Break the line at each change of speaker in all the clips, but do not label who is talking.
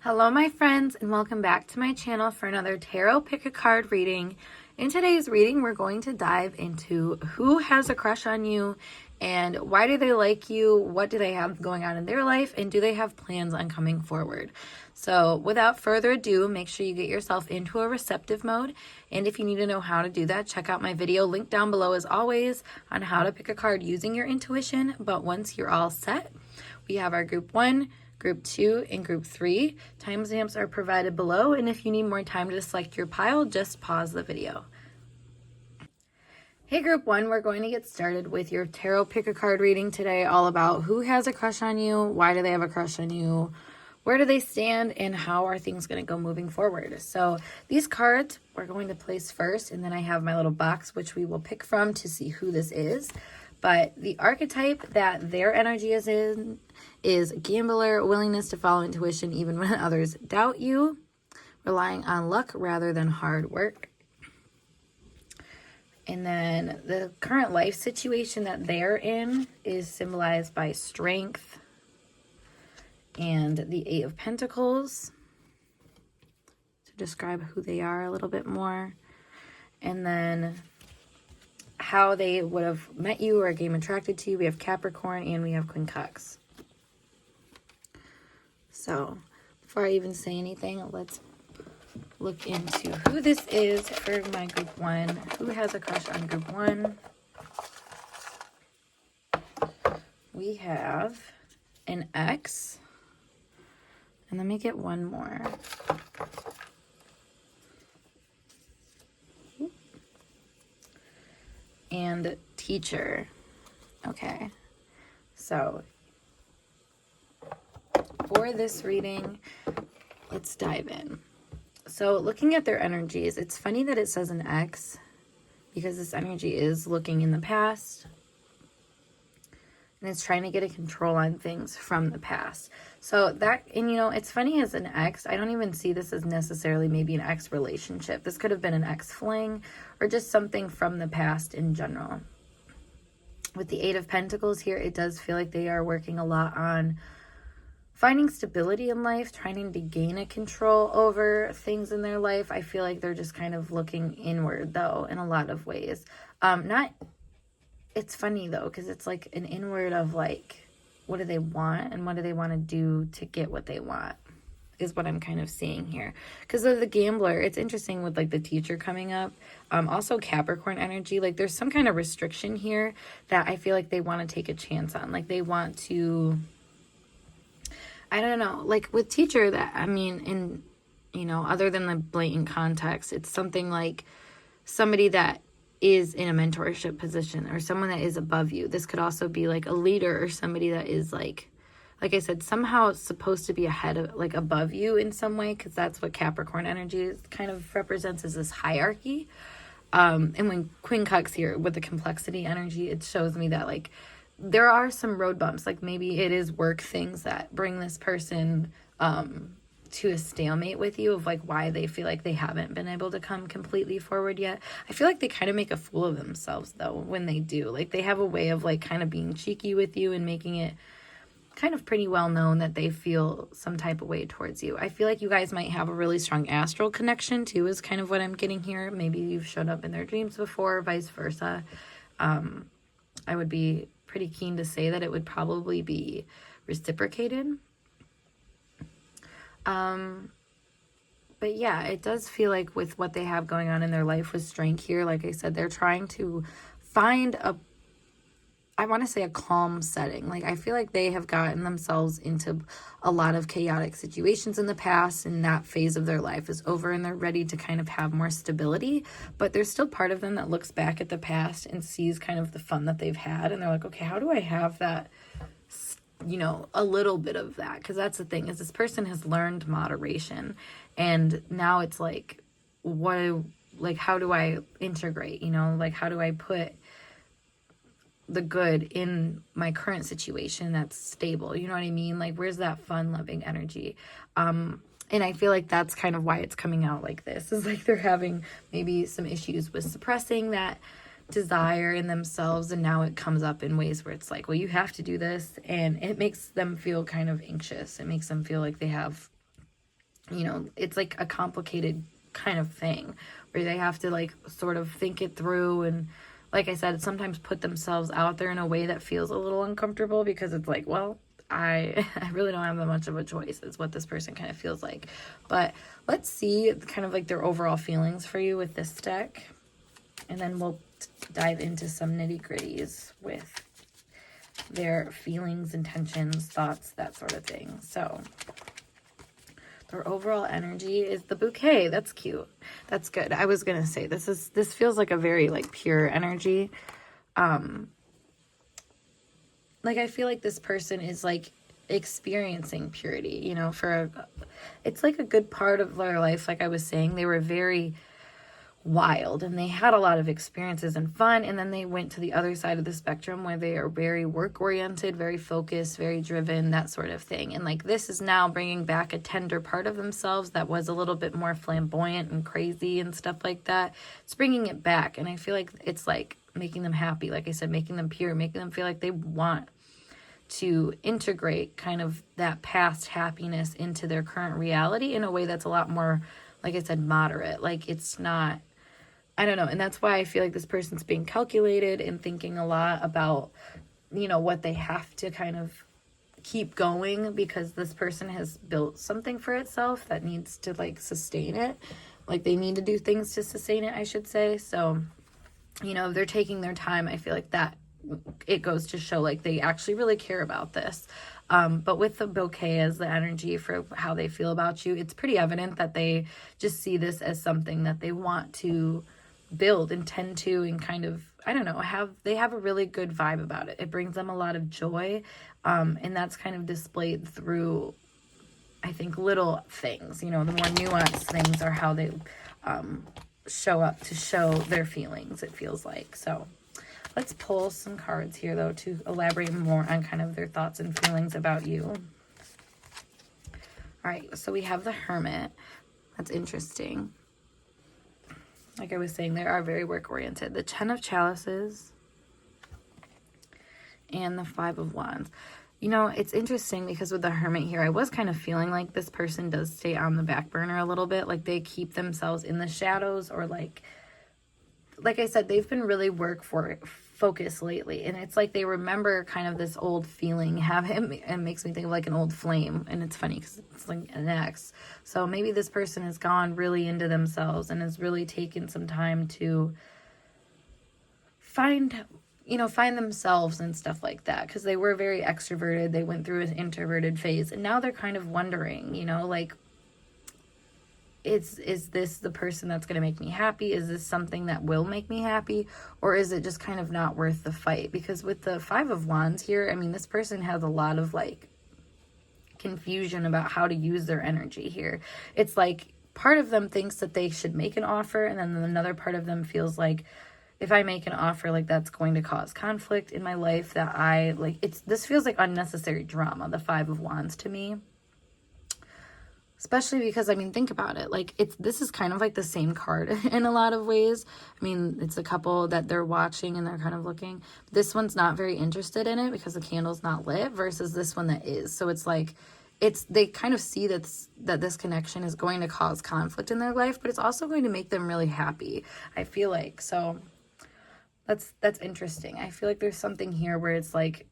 Hello my friends, and welcome back to my channel for another tarot pick a card reading. In today's reading, we're going to dive into who has a crush on you and why do they like you, what do they have going on in their life, and do they have plans on coming forward. So without further ado, make sure you get yourself into a receptive mode, and if you need to know how to do that, check out my video linked down below as always on how to pick a card using your intuition. But once you're all set, we have our group 1, Group 2, and Group 3. Timestamps are provided below, and if you need more time to select your pile, just pause the video. Hey Group 1, we're going to get started with your tarot pick a card reading today, all about who has a crush on you, why do they have a crush on you, where do they stand, and how are things going to go moving forward. So these cards we're going to place first, and then I have my little box which we will pick from to see who this is. But the archetype that their energy is in is gambler, willingness to follow intuition even when others doubt you, relying on luck rather than hard work. And then the current life situation that they're in is symbolized by strength and the 8 of Pentacles to describe who they are a little bit more. And then how they would have met you or became attracted to you. We have Capricorn and we have Quincunx. So before I even say anything, let's look into who this is for my group 1. Who has a crush on group 1? We have an X. And let me get one more. And teacher. Okay, so for this reading, let's dive in. So looking at their energies, it's funny that it says an X because this energy is looking in the past and it's trying to get a control on things from the past. So that, and you know, it's funny as an ex, I don't even see this as necessarily maybe an ex relationship. This could have been an ex fling or just something from the past in general. With the 8 of Pentacles here, it does feel like they are working a lot on finding stability in life, trying to gain a control over things in their life. I feel like they're just kind of looking inward though in a lot of ways. It's funny though, because it's like an inward of like, what do they want and what do they want to do to get what they want is what I'm kind of seeing here. Because of the gambler, it's interesting with like the teacher coming up. Also Capricorn energy, like there's some kind of restriction here that I feel like they want to take a chance on. Like they want to, I don't know, like with teacher that, I mean, in, you know, other than the blatant context, it's something like somebody that is in a mentorship position or someone that is above you. This could also be like a leader or somebody that is like I said, somehow supposed to be ahead of, like above you in some way, because that's what Capricorn energy is, kind of represents as this hierarchy. And when Quincunx here with the complexity energy, it shows me that like there are some road bumps, like maybe it is work things that bring this person to a stalemate with you of like why they feel like they haven't been able to come completely forward yet. I feel like they kind of make a fool of themselves though when they do. Like they have a way of like kind of being cheeky with you and making it kind of pretty well known that they feel some type of way towards you. I feel like you guys might have a really strong astral connection too, is kind of what I'm getting here. Maybe you've showed up in their dreams before, vice versa. I would be pretty keen to say that it would probably be reciprocated. But yeah, it does feel like with what they have going on in their life with strength here, like I said, they're trying to find I want to say a calm setting. Like I feel like they have gotten themselves into a lot of chaotic situations in the past, and that phase of their life is over and they're ready to kind of have more stability. But there's still part of them that looks back at the past and sees kind of the fun that they've had, and they're like, okay, how do I have that, you know, a little bit of that? Because that's the thing, is this person has learned moderation, and now it's like, how do I integrate, you know, like how do I put the good in my current situation that's stable, you know what I mean? Like where's that fun loving energy? And I feel like that's kind of why it's coming out like this, is like they're having maybe some issues with suppressing that desire in themselves, and now it comes up in ways where it's like, well, you have to do this, and it makes them feel kind of anxious. It makes them feel like they have you know, it's like a complicated kind of thing where they have to like sort of think it through, and like I said, sometimes put themselves out there in a way that feels a little uncomfortable, because it's like, well, I really don't have that much of a choice, is what this person kind of feels like. But let's see kind of like their overall feelings for you with this deck, and then we'll dive into some nitty-gritties with their feelings, intentions, thoughts, that sort of thing. So their overall energy is the Bouquet. That's cute. That's good. I was gonna say this feels like a very like pure energy. Like I feel like this person is like experiencing purity, you know, it's like a good part of their life. Like I was saying, they were very wild and they had a lot of experiences and fun, and then they went to the other side of the spectrum where they are very work oriented, very focused, very driven, that sort of thing. And like this is now bringing back a tender part of themselves that was a little bit more flamboyant and crazy and stuff like that. It's bringing it back, and I feel like it's like making them happy, like I said, making them pure, making them feel like they want to integrate kind of that past happiness into their current reality in a way that's a lot more, like I said, moderate. Like it's not, I don't know. And that's why I feel like this person's being calculated and thinking a lot about, you know, what they have to kind of keep going, because this person has built something for itself that needs to like sustain it. Like they need to do things to sustain it, I should say. So, you know, if they're taking their time, I feel like that it goes to show like they actually really care about this. But with the Bouquet as the energy for how they feel about you, it's pretty evident that they just see this as something that they want to build and tend to, and kind of, I don't know, they have a really good vibe about it. It brings them a lot of joy, and that's kind of displayed through, I think, little things. You know, the more nuanced things are how they show up to show their feelings, it feels like. So let's pull some cards here, though, to elaborate more on kind of their thoughts and feelings about you. All right, so we have the Hermit. That's interesting. Like I was saying, they are very work-oriented. The Ten of Chalices and the Five of Wands. You know, it's interesting because with the Hermit here, I was kind of feeling like this person does stay on the back burner a little bit. Like they keep themselves in the shadows, or like I said, they've been really focused lately, and it's like they remember kind of this old feeling. It makes me think of like an old flame, and it's funny because it's like an ex. So maybe this person has gone really into themselves and has really taken some time to find themselves and stuff like that, because they were very extroverted. They went through an introverted phase, and now they're kind of wondering, you know, like, is this the person that's going to make me happy? Is this something that will make me happy? Or is it just kind of not worth the fight? Because with the Five of Wands here, I mean, this person has a lot of like confusion about how to use their energy here. It's like part of them thinks that they should make an offer, and then another part of them feels like, if I make an offer, like that's going to cause conflict in my life, that I like, this feels like unnecessary drama, the Five of Wands to me. Especially because, I mean, think about it. Like, this is kind of like the same card in a lot of ways. I mean, it's a couple that they're watching and they're kind of looking. This one's not very interested in it because the candle's not lit, versus this one that is. So it's like, they kind of see that this connection is going to cause conflict in their life, but it's also going to make them really happy, I feel like. So that's interesting. I feel like there's something here where it's like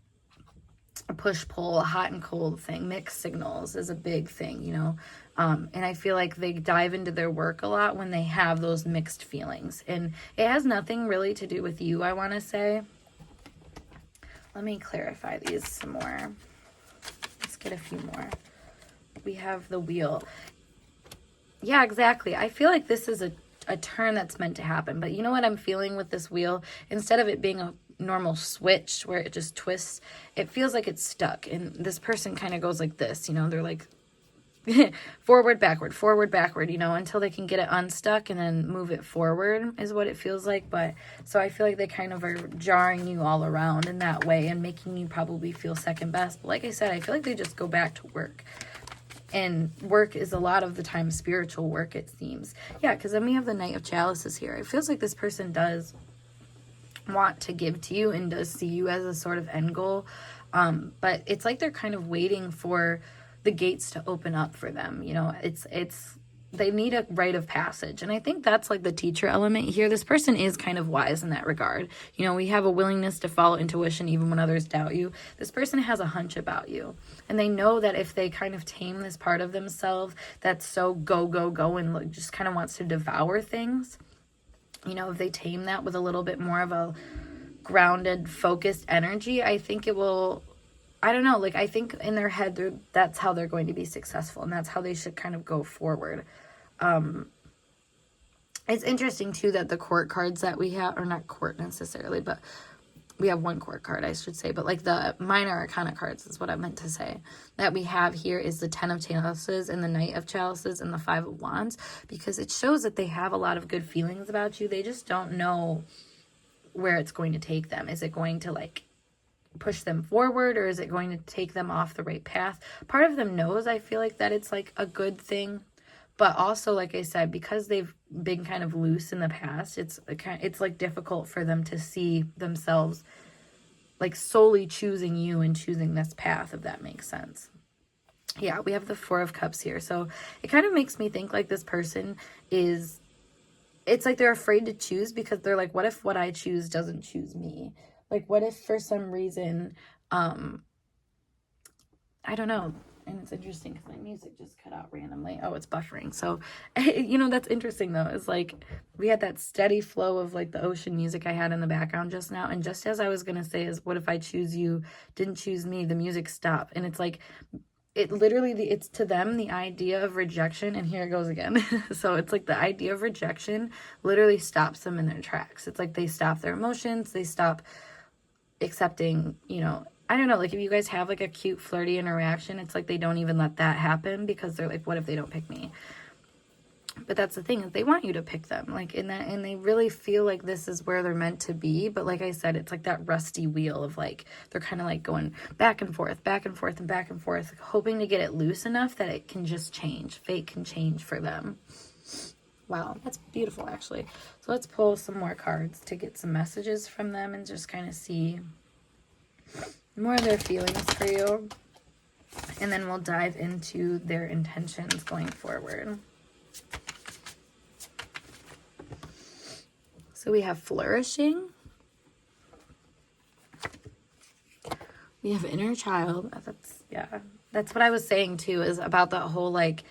a push-pull, a hot and cold thing. Mixed signals is a big thing, you know. And I feel like they dive into their work a lot when they have those mixed feelings. And it has nothing really to do with you, I want to say. Let me clarify these some more. Let's get a few more. We have the Wheel. Yeah, exactly. I feel like this is a turn that's meant to happen. But you know what I'm feeling with this Wheel? Instead of it being a normal switch where it just twists, it feels like it's stuck. And this person kind of goes like this, you know, they're like forward, backward, you know, until they can get it unstuck and then move it forward is what it feels like. But so I feel like they kind of are jarring you all around in that way and making you probably feel second best. But like I said, I feel like they just go back to work. And work is a lot of the time spiritual work, it seems. Yeah, because then we have the Knight of Chalices here. It feels like this person does want to give to you and does see you as a sort of end goal. But it's like they're kind of waiting for the gates to open up for them. You know, it's they need a rite of passage. And I think that's like the teacher element here. This person is kind of wise in that regard. You know, we have a willingness to follow intuition even when others doubt you. This person has a hunch about you. And they know that if they kind of tame this part of themselves that's so go, go, go and like just kind of wants to devour things, you know, if they tame that with a little bit more of a grounded, focused energy, I think it will, I don't know, like I think in their head, that's how they're going to be successful, and that's how they should kind of go forward. It's interesting too that the court cards that we have, or not court necessarily, but we have one court card, I should say, but like the minor arcana cards is what I meant to say, that we have here is the 10 of chalices and the Knight of chalices and the 5 of wands, because it shows that they have a lot of good feelings about you. They just don't know where it's going to take them. Is it going to like push them forward, or is it going to take them off the right path? Part of them knows, I feel like, that it's like a good thing, but also, like I said, because they've been kind of loose in the past, it's like difficult for them to see themselves like solely choosing you and choosing this path, if that makes sense. Yeah, we have the 4 of Cups here. So it kind of makes me think like this person is, it's like they're afraid to choose because they're like, what if what I choose doesn't choose me? Like, what if for some reason, I don't know. And it's interesting because my music just cut out randomly. Oh, it's buffering. So, you know, that's interesting though. It's like we had that steady flow of like the ocean music I had in the background just now. And just as I was going to say is, what if I choose you, didn't choose me, the music stopped. And it's like, it literally, it's to them the idea of rejection. And here it goes again. So it's like the idea of rejection literally stops them in their tracks. It's like they stop their emotions. They stop accepting, you know, I don't know, like if you guys have like a cute flirty interaction, it's like they don't even let that happen because they're like, what if they don't pick me? But that's the thing, is they want you to pick them, like in that, and they really feel like this is where they're meant to be. But like I said, it's like that rusty wheel of like, they're kind of like going back and forth and back and forth, like hoping to get it loose enough that it can just change. Fate can change for them. Wow, that's beautiful actually. So let's pull some more cards to get some messages from them and just kind of see more of their feelings for you. And then we'll dive into their intentions going forward. So we have flourishing. We have inner child. That's what I was saying too, is about that whole like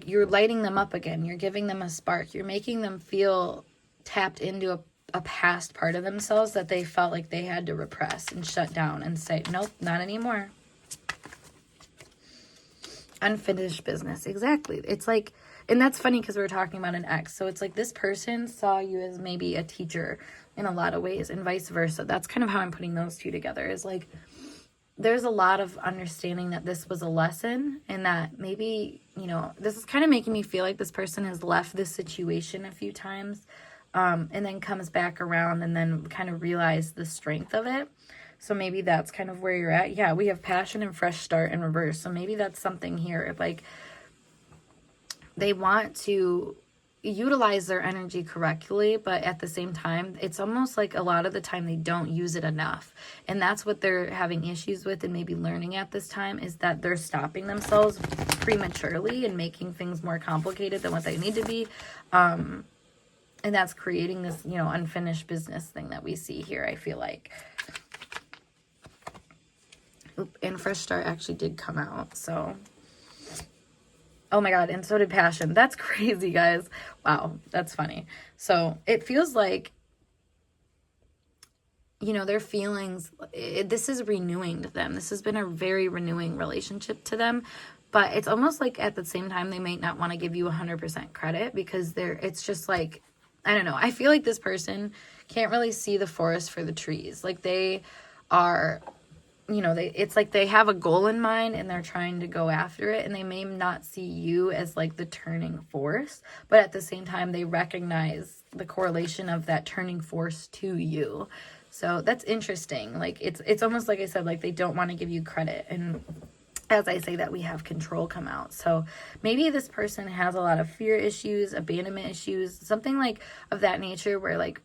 you're lighting them up again. You're giving them a spark. You're making them feel tapped into a past part of themselves that they felt like they had to repress and shut down and say, nope, not anymore. Unfinished business. Exactly. It's like, and that's funny because we were talking about an ex. So it's like this person saw you as maybe a teacher in a lot of ways and vice versa. That's kind of how I'm putting those two together, is like, there's a lot of understanding that this was a lesson, and that maybe, you know, this is kind of making me feel like this person has left this situation a few times, and then comes back around and then kind of realize the strength of it. So maybe that's kind of where you're at. Yeah, we have passion and fresh start in reverse. So maybe that's something here. If like they want to utilize their energy correctly, but at the same time, it's almost like a lot of the time they don't use it enough. And that's what they're having issues with and maybe learning at this time, is that they're stopping themselves prematurely and making things more complicated than what they need to be. And that's creating this, you know, unfinished business thing that we see here, I feel like. Oop, and fresh start actually did come out, so. Oh my God, and so did passion. That's crazy, guys. Wow, that's funny. So it feels like, you know, their feelings, this is renewing to them. This has been a very renewing relationship to them. But it's almost like at the same time, they might not want to give you 100% credit, because it's just like, I don't know. I feel like this person can't really see the forest for the trees. Like they are, you know, it's like they have a goal in mind and they're trying to go after it, and they may not see you as like the turning force, but at the same time they recognize the correlation of that turning force to you. So that's interesting. Like it's almost like I said, like they don't want to give you credit. And as I say that, we have control come out. So maybe this person has a lot of fear issues, abandonment issues, something like of that nature, where like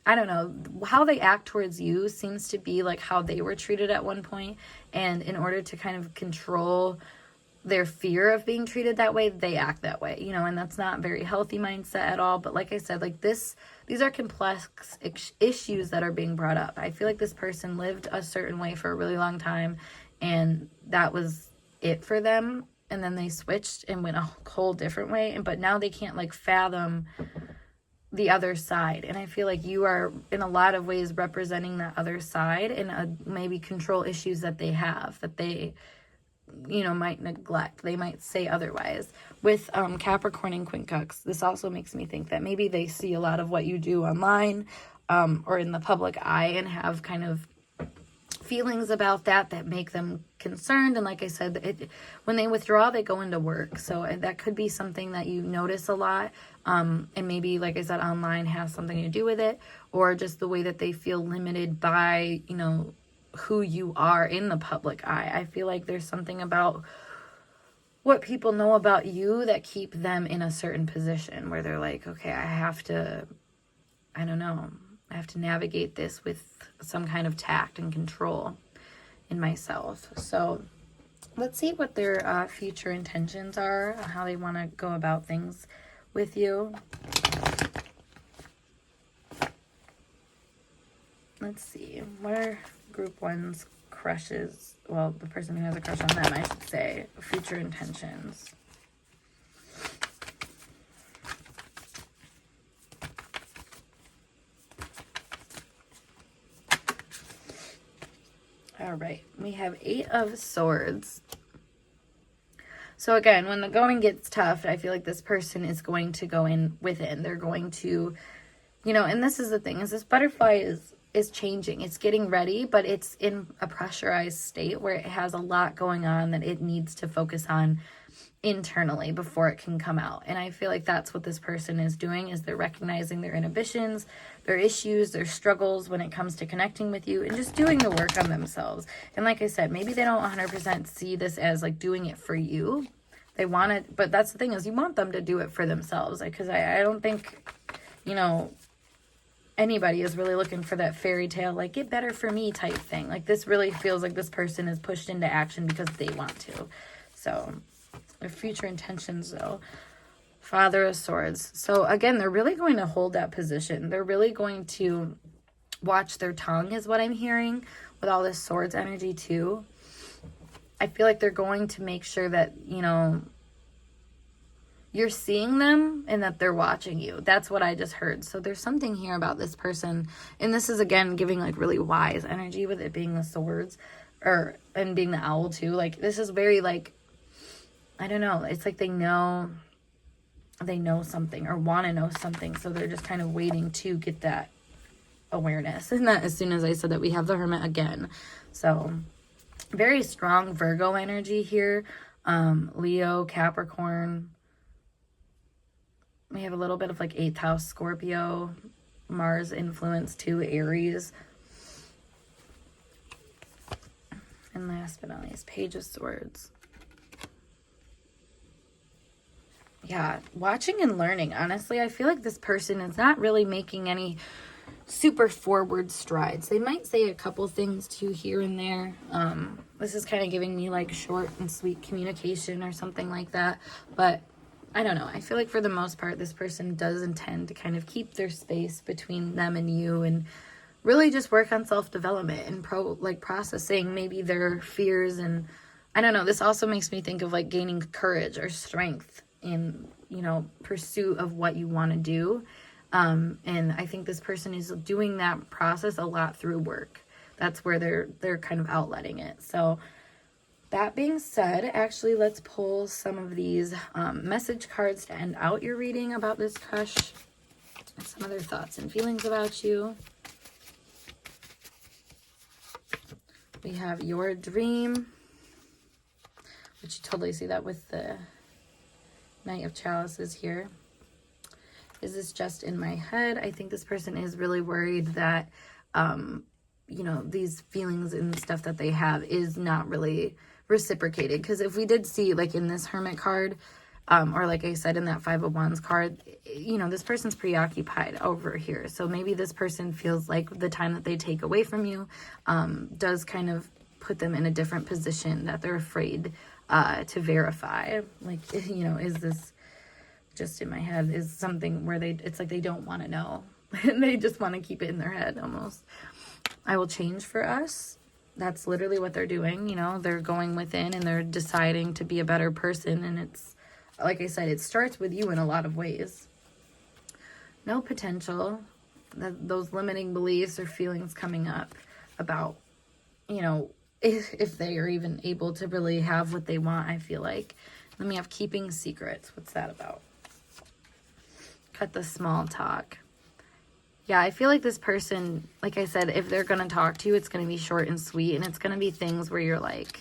I don't know, how they act towards you seems to be like how they were treated at one point. And in order to kind of control their fear of being treated that way, they act that way, you know, and that's not a very healthy mindset at all. But like I said, like these are complex issues that are being brought up. I feel like this person lived a certain way for a really long time, and that was it for them. And then they switched and went a whole different way. But now they can't like fathom the other side. And I feel like you are in a lot of ways representing that other side and maybe control issues that they have, that they, you know, might neglect. They might say otherwise. With Capricorn and Quincux, this also makes me think that maybe they see a lot of what you do online or in the public eye and have kind of feelings about that make them concerned. And like I said, when they withdraw, they go into work. So that could be something that you notice a lot. And maybe, like I said, online has something to do with it, or just the way that they feel limited by, you know, who you are in the public eye. I feel like there's something about what people know about you that keep them in a certain position where they're like, okay, I have to navigate this with some kind of tact and control in myself. So let's see what their future intentions are, how they want to go about things with you. Let's see. What are group one's crushes? Well, the person who has a crush on them, I should say. Future intentions. All right, we have 8 of Swords. So again, when the going gets tough, I feel like this person is going to go in within. They're going to, you know, and this is the thing, is this butterfly is changing. It's getting ready, but it's in a pressurized state where it has a lot going on that it needs to focus on internally before it can come out. And I feel like that's what this person is doing, is they're recognizing their inhibitions, their issues, their struggles when it comes to connecting with you and just doing the work on themselves. And like I said, maybe they don't 100% see this as like doing it for you. They want it, but that's the thing, is you want them to do it for themselves. Because I don't think, you know, anybody is really looking for that fairy tale, like, get better for me type thing. Like, this really feels like this person is pushed into action because they want to. So their future intentions, though. Father of Swords. So again, they're really going to hold that position. They're really going to watch their tongue, is what I'm hearing, with all this Swords energy too. I feel like they're going to make sure that, you know, you're seeing them and that they're watching you. That's what I just heard. So there's something here about this person. And this is, again, giving like really wise energy with it being the Swords, and being the owl too. Like, this is very like, I don't know. It's like they know something or want to know something. So they're just kind of waiting to get that awareness. And that, as soon as I said that, we have the Hermit again. So very strong Virgo energy here. Leo, Capricorn. We have a little bit of like 8th house Scorpio, Mars influence too, Aries. And last but not least, Page of Swords. Yeah, watching and learning. Honestly, I feel like this person is not really making any super forward strides. They might say a couple things too here and there. This is kind of giving me like short and sweet communication or something like that. But I don't know. I feel like for the most part, this person does intend to kind of keep their space between them and you, and really just work on self-development and processing maybe their fears. And I don't know. This also makes me think of like gaining courage or strength in, you know, pursuit of what you want to do. And I think this person is doing that process a lot through work. That's where they're kind of outletting it. So that being said, actually, let's pull some of these message cards to end out your reading about this crush. Some of their thoughts and feelings about you. We have your dream, which you totally see that with the Knight of Chalices here. Is this just in my head? I think this person is really worried that, you know, these feelings and stuff that they have is not really reciprocated. Because if we did see, like in this Hermit card, or like I said in that Five of Wands card, you know, this person's preoccupied over here. So maybe this person feels like the time that they take away from you does kind of put them in a different position that they're afraid to verify. Like, you know, is this, just in my head, is something where it's like they don't want to know. They just want to keep it in their head almost. I will change for us. That's literally what they're doing. You know, they're going within and they're deciding to be a better person. And it's, like I said, it starts with you in a lot of ways. No potential. Those limiting beliefs or feelings coming up about, you know, if they are even able to really have what they want, I feel like. Then we have keeping secrets. What's that about? Cut the small talk. Yeah, I feel like this person, like I said, if they're going to talk to you, it's going to be short and sweet. And it's going to be things where you're like,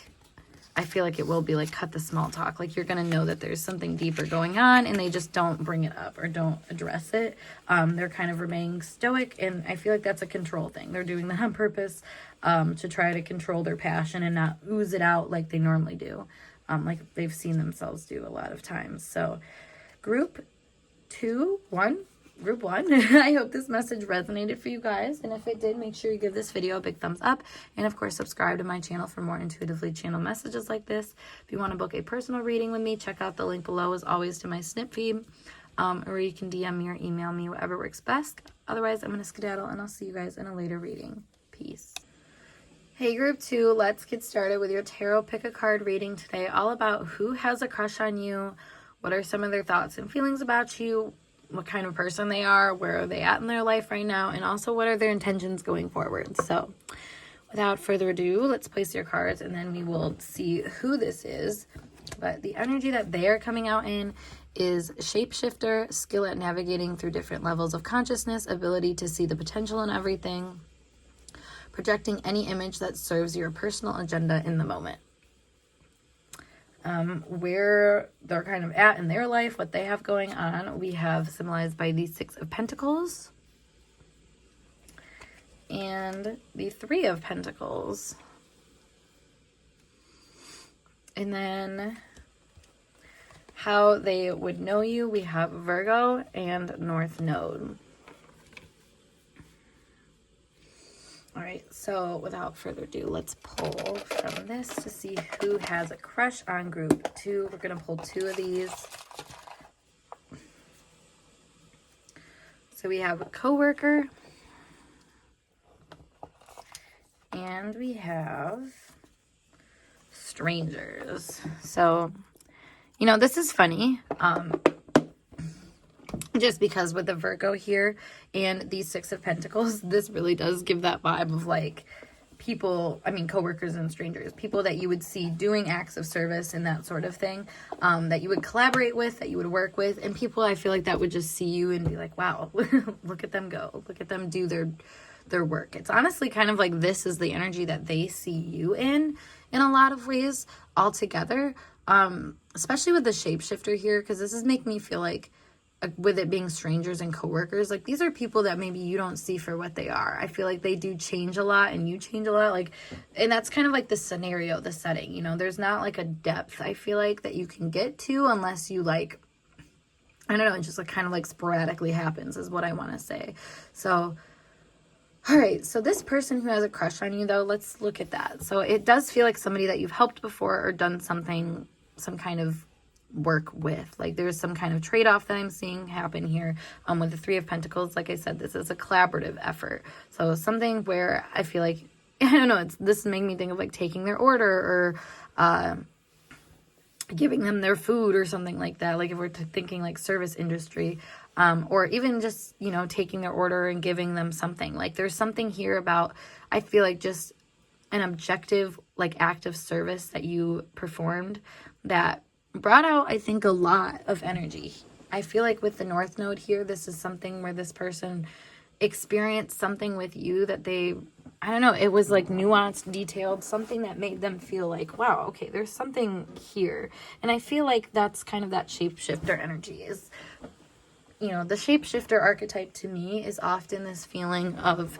I feel like it will be like cut the small talk. Like you're going to know that there's something deeper going on and they just don't bring it up or don't address it. They're kind of remaining stoic. And I feel like that's a control thing. They're doing that on purpose to try to control their passion and not ooze it out like they normally do. Like they've seen themselves do a lot of times. So group one. I hope this message resonated for you guys. And if it did, make sure you give this video a big thumbs up. And of course, subscribe to my channel for more intuitively channeled messages like this. If you want to book a personal reading with me, check out the link below as always to my snip feed. Or you can DM me or email me, whatever works best. Otherwise, I'm going to skedaddle and I'll see you guys in a later reading. Peace. Hey group 2, let's get started with your tarot pick a card reading today, all about who has a crush on you, what are some of their thoughts and feelings about you, what kind of person they are, where are they at in their life right now, and also what are their intentions going forward. So without further ado, let's place your cards and then we will see who this is. But the energy that they are coming out in is shapeshifter, skill at navigating through different levels of consciousness, ability to see the potential in everything, projecting any image that serves your personal agenda in the moment. Where they're kind of at in their life, what they have going on, we have symbolized by the Six of Pentacles and the Three of Pentacles. And then how they would know you, we have Virgo and North Node. All right, so without further ado, let's pull from this to see who has a crush on group 2. We're going to pull 2 of these. So we have a coworker. And we have strangers. So, you know, this is funny. Just because with the Virgo here and the Six of Pentacles, this really does give that vibe of like people, I mean, coworkers and strangers, people that you would see doing acts of service and that sort of thing, that you would collaborate with, that you would work with, and people I feel like that would just see you and be like, wow, look at them go, look at them do their work. It's honestly kind of like this is the energy that they see you in a lot of ways altogether, especially with the shapeshifter here, because this is making me feel like with it being strangers and coworkers, like these are people that maybe you don't see for what they are. I feel like they do change a lot and you change a lot, like, and that's kind of like the scenario, the setting, you know, there's not like a depth I feel like that you can get to unless you like, I don't know, it just like kind of like sporadically happens is what I want to say. So all right, so this person who has a crush on you though, let's look at that. So it does feel like somebody that you've helped before or done something, some kind of work with, like there's some kind of trade-off that I'm seeing happen here with the Three of Pentacles. Like I said, this is a collaborative effort, so something where I feel like, I don't know, this is making me think of like taking their order or giving them their food or something like that, like if we're thinking like service industry, or even just, you know, taking their order and giving them something. Like there's something here about, I feel like just an objective like act of service that you performed that brought out, I think, a lot of energy. I feel like with the North Node here, this is something where this person experienced something with you that they, I don't know, it was like nuanced, detailed, something that made them feel like, wow, okay, there's something here. And I feel like that's kind of that shapeshifter energy is, you know, the shapeshifter archetype to me is often this feeling of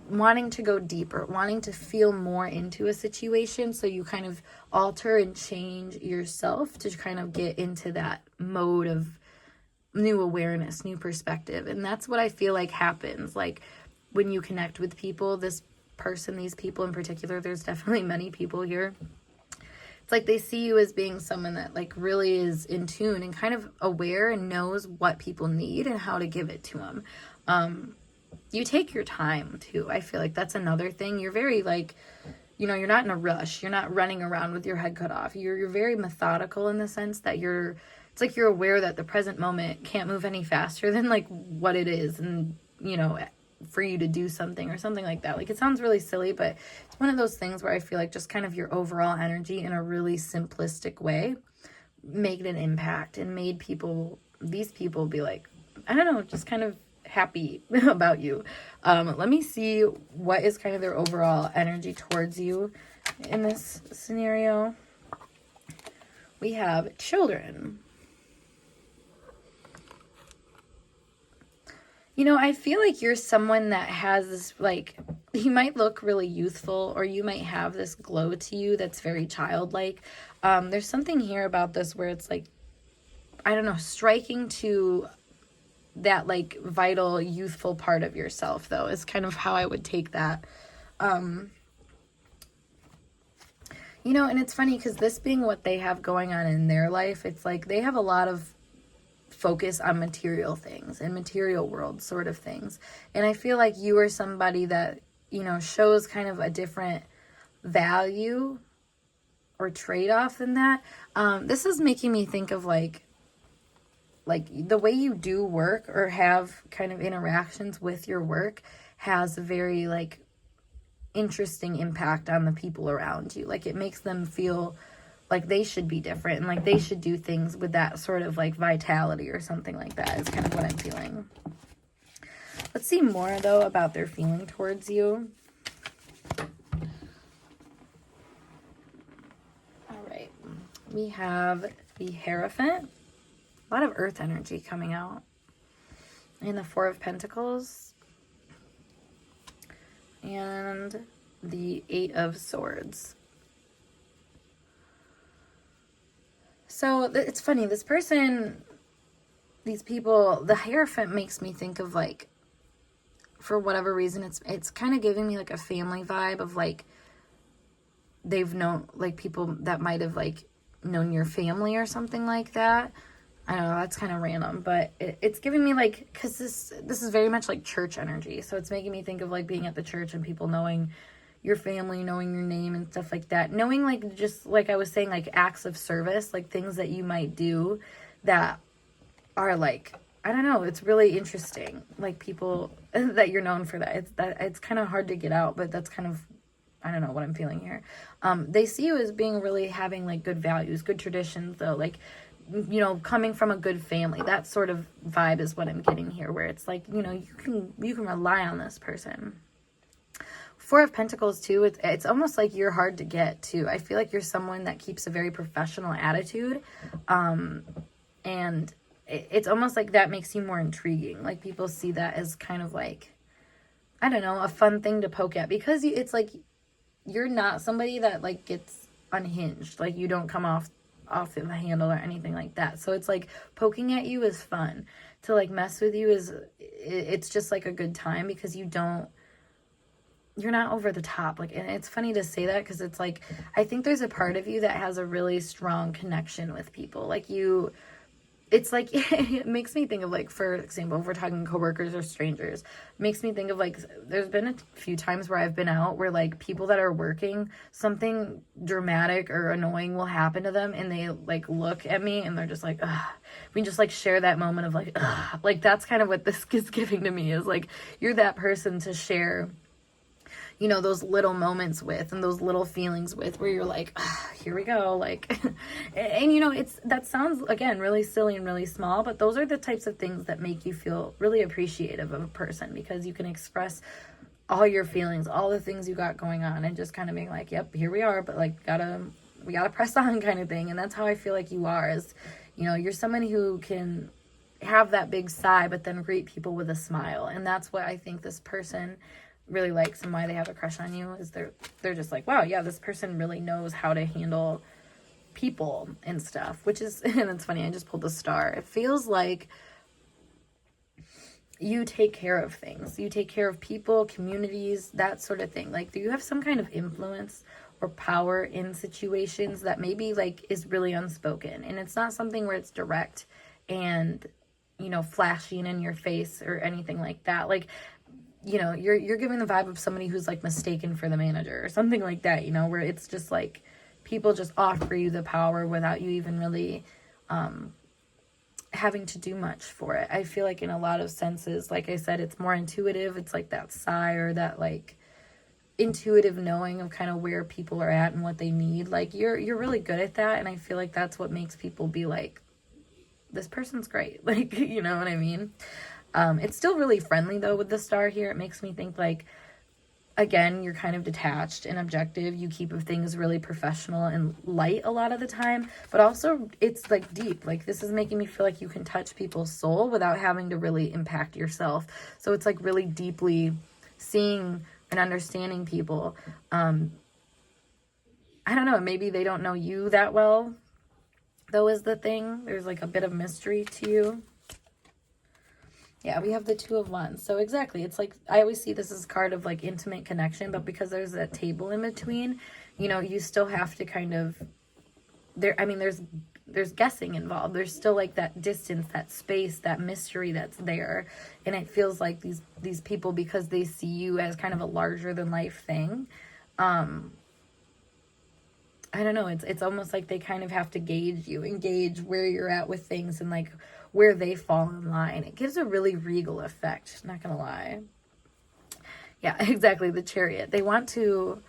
wanting to go deeper, wanting to feel more into a situation. So you kind of alter and change yourself to kind of get into that mode of new awareness, new perspective. And that's what I feel like happens. Like when you connect with people, this person, these people in particular, there's definitely many people here. It's like they see you as being someone that like really is in tune and kind of aware and knows what people need and how to give it to them. You take your time too. I feel like that's another thing. You're very like, you're not in a rush. You're not running around with your head cut off. You're very methodical in the sense that it's like you're aware that the present moment can't move any faster than like what it is. And, for you to do something or something like that. Like it sounds really silly, but it's one of those things where I feel like just kind of your overall energy in a really simplistic way made an impact and made these people be like, I don't know, just kind of happy about you. Let me see what is kind of their overall energy towards you in this scenario. We have children. I feel like you're someone that has this, like, you might look really youthful or you might have this glow to you that's very childlike. There's something here about this where it's like, I don't know, striking to that, like, vital, youthful part of yourself, though, is kind of how I would take that. And it's funny because this being what they have going on in their life, it's like they have a lot of focus on material things and material world sort of things. And I feel like you are somebody that, shows kind of a different value or trade-off than that. This is making me think of like the way you do work or have kind of interactions with your work has a very like interesting impact on the people around you. Like it makes them feel like they should be different and like they should do things with that sort of like vitality or something like that is kind of what I'm feeling. Let's see more though about their feeling towards you. All right. We have the Hierophant. A lot of earth energy coming out. And the Four of Pentacles. And the Eight of Swords. So it's funny, this person, these people, the Hierophant makes me think of like, for whatever reason, it's kind of giving me like a family vibe of like, they've known, like people that might have like known your family or something like that. I don't know, that's kind of random, but it's giving me like, because this is very much like church energy. So it's making me think of like being at the church and people knowing your family, knowing your name and stuff like that. Knowing like, just like I was saying, like acts of service, like things that you might do that are like, I don't know, it's really interesting. Like people that you're known for that. It's kind of hard to get out, but that's kind of, I don't know what I'm feeling here. They see you as being really having like good values, good traditions though, like, coming from a good family. That sort of vibe is what I'm getting here, where it's like, you can rely on this person. Four of Pentacles too, it's almost like you're hard to get too. I feel like you're someone that keeps a very professional attitude. And it's almost like that makes you more intriguing. Like people see that as kind of like, I don't know, a fun thing to poke at, because it's like, you're not somebody that like gets unhinged. Like you don't come off of the handle or anything like that. So it's like poking at you is fun. To like mess with you it's just like a good time, because you're not over the top. Like, and it's funny to say that because it's like, I think there's a part of you that has a really strong connection with people. Like it's like, it makes me think of like, for example, if we're talking coworkers or strangers, it makes me think of like, there's been a few times where I've been out where like people that are working, something dramatic or annoying will happen to them and they like look at me and they're just like, ugh. We just like share that moment of like, ugh. Like that's kind of what this is giving to me, is like, you're that person to share those little moments with and those little feelings with, where you're like, here we go. Like, and that sounds again really silly and really small, but those are the types of things that make you feel really appreciative of a person, because you can express all your feelings, all the things you got going on, and just kind of being like, yep, here we are, but like, we gotta press on kind of thing. And that's how I feel like you are, is, you're somebody who can have that big sigh, but then greet people with a smile. And that's what I think this person really likes and why they have a crush on you is they're just like, wow, yeah, this person really knows how to handle people and stuff, which is, and it's funny, I just pulled the star. It feels like you take care of things. You take care of people, communities, that sort of thing. Like, do you have some kind of influence or power in situations that maybe like is really unspoken? And it's not something where it's direct and, you know, flashing in your face or anything like that. Like, you know, you're giving the vibe of somebody who's like mistaken for the manager or something like that, you know, where it's just like people just offer you the power without you even really having to do much for it. I feel like in a lot of senses, like I said, it's more intuitive. It's like that sigh or that like intuitive knowing of kind of where people are at and what they need. Like you're really good at that, and I feel like that's what makes people be like, this person's great. Like, you know what I mean? It's still really friendly though with the star here. It makes me think like, again, you're kind of detached and objective. You keep things really professional and light a lot of the time, but also it's like deep. Like this is making me feel like you can touch people's soul without having to really impact yourself. So it's like really deeply seeing and understanding people. I don't know, maybe they don't know you that well, though, is the thing. There's like a bit of mystery to you. Yeah, we have the Two of Wands. So exactly, it's like, I always see this as a card of like intimate connection, but because there's that table in between, you know, you still have to kind of, there's guessing involved. There's still like that distance, that space, that mystery that's there. And it feels like these people, because they see you as kind of a larger than life thing, I don't know, it's almost like they kind of have to gauge you and gauge where you're at with things and like where they fall in line. It gives a really regal effect, not gonna lie. Yeah, exactly, the Chariot. They want to,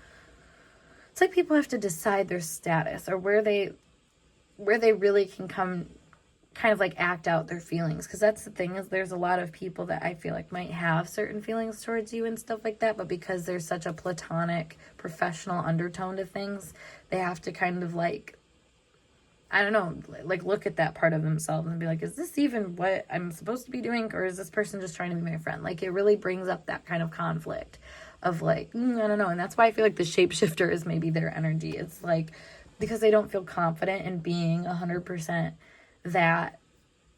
it's like people have to decide their status or where they really can come kind of like act out their feelings, because that's the thing, is there's a lot of people that I feel like might have certain feelings towards you and stuff like that, but because there's such a platonic professional undertone to things, they have to kind of like, I don't know, like look at that part of themselves and be like, is this even what I'm supposed to be doing, or is this person just trying to be my friend? Like it really brings up that kind of conflict of like, I don't know. And that's why I feel like the shapeshifter is maybe their energy. It's like, because they don't feel confident in being 100% that,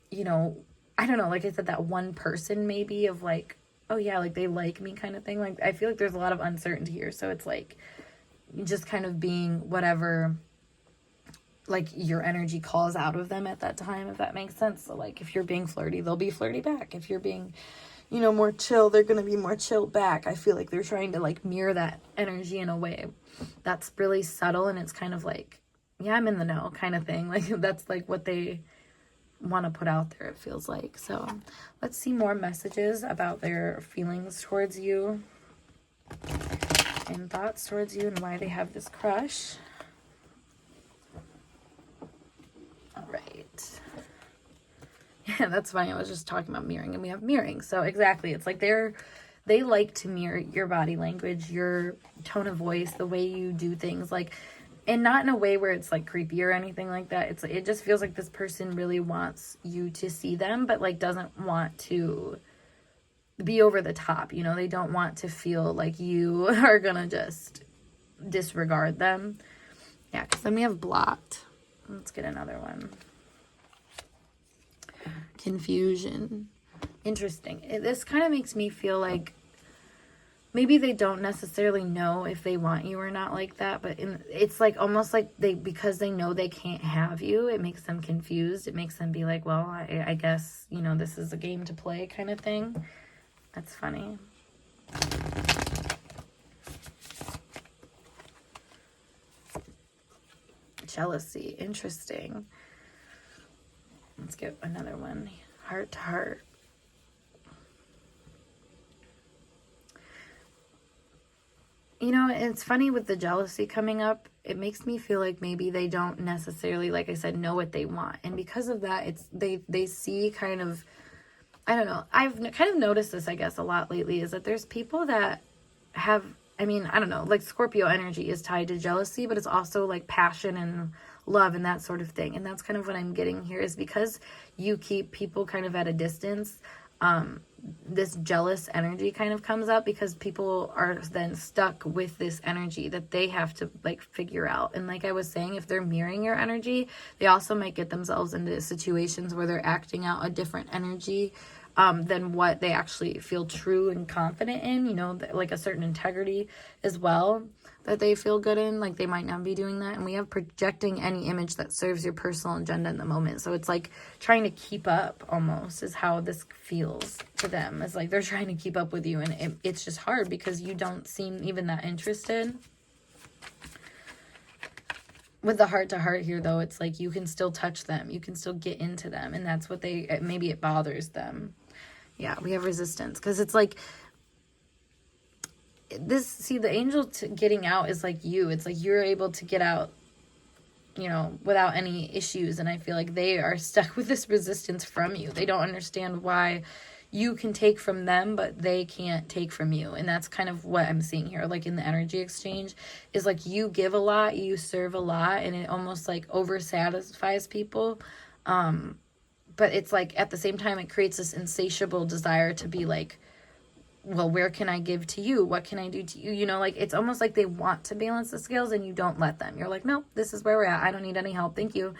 you know, I don't know, like I said, that one person maybe of like, oh yeah, like they like me kind of thing. Like I feel like there's a lot of uncertainty here. So it's like just kind of being whatever like your energy calls out of them at that time, if that makes sense. So like if you're being flirty, they'll be flirty back. If you're being, you know, more chill, they're going to be more chill back. I feel like they're trying to like mirror that energy in a way that's really subtle, and it's kind of like, yeah, I'm in the know kind of thing. Like that's like what they want to put out there, it feels like. So let's see more messages about their feelings towards you and thoughts towards you and why they have this crush. All right. Yeah, that's funny. I was just talking about mirroring, and we have mirroring. So exactly, it's like they like to mirror your body language, your tone of voice, the way you do things, like, and not in a way where it's like creepy or anything like that. It just feels like this person really wants you to see them, but like doesn't want to be over the top. You know, they don't want to feel like you are gonna just disregard them. Yeah, because then we have blocked. Let's get another one. Confusion. Interesting. This kind of makes me feel like maybe they don't necessarily know if they want you or not, like that, but it's like almost like because they know they can't have you, it makes them confused. It makes them be like, well, I guess, you know, this is a game to play kind of thing. That's funny. Jealousy. Interesting. Let's get another one. Heart to heart. You know, it's funny with the jealousy coming up. It makes me feel like maybe they don't necessarily, like I said, know what they want. And because of that, it's they see kind of, I don't know. I've kind of noticed this, I guess, a lot lately, is that there's people that have, I mean, I don't know, like Scorpio energy is tied to jealousy, but it's also like passion and love and that sort of thing. And that's kind of what I'm getting here, is because you keep people kind of at a distance, this jealous energy kind of comes up, because people are then stuck with this energy that they have to like figure out. And like I was saying, if they're mirroring your energy, they also might get themselves into situations where they're acting out a different energy than what they actually feel true and confident in, you know, like a certain integrity as well that they feel good in. Like they might not be doing that. And we have projecting any image that serves your personal agenda in the moment. So it's like trying to keep up almost is how this feels to them. It's like they're trying to keep up with you, and it's just hard because you don't seem even that interested. With the heart to heart here, though, it's like you can still touch them. You can still get into them. And that's what maybe it bothers them. Yeah, we have resistance because it's like the angel getting out is like you. It's like you're able to get out, you know, without any issues. And I feel like they are stuck with this resistance from you. They don't understand why you can take from them, but they can't take from you. And that's kind of what I'm seeing here. Like in the energy exchange is like you give a lot, you serve a lot, and it almost like oversatisfies people. But it's like at the same time, it creates this insatiable desire to be like, well, where can I give to you? What can I do to you? You know, like it's almost like they want to balance the scales and you don't let them. You're like, nope, this is where we're at. I don't need any help. Thank you.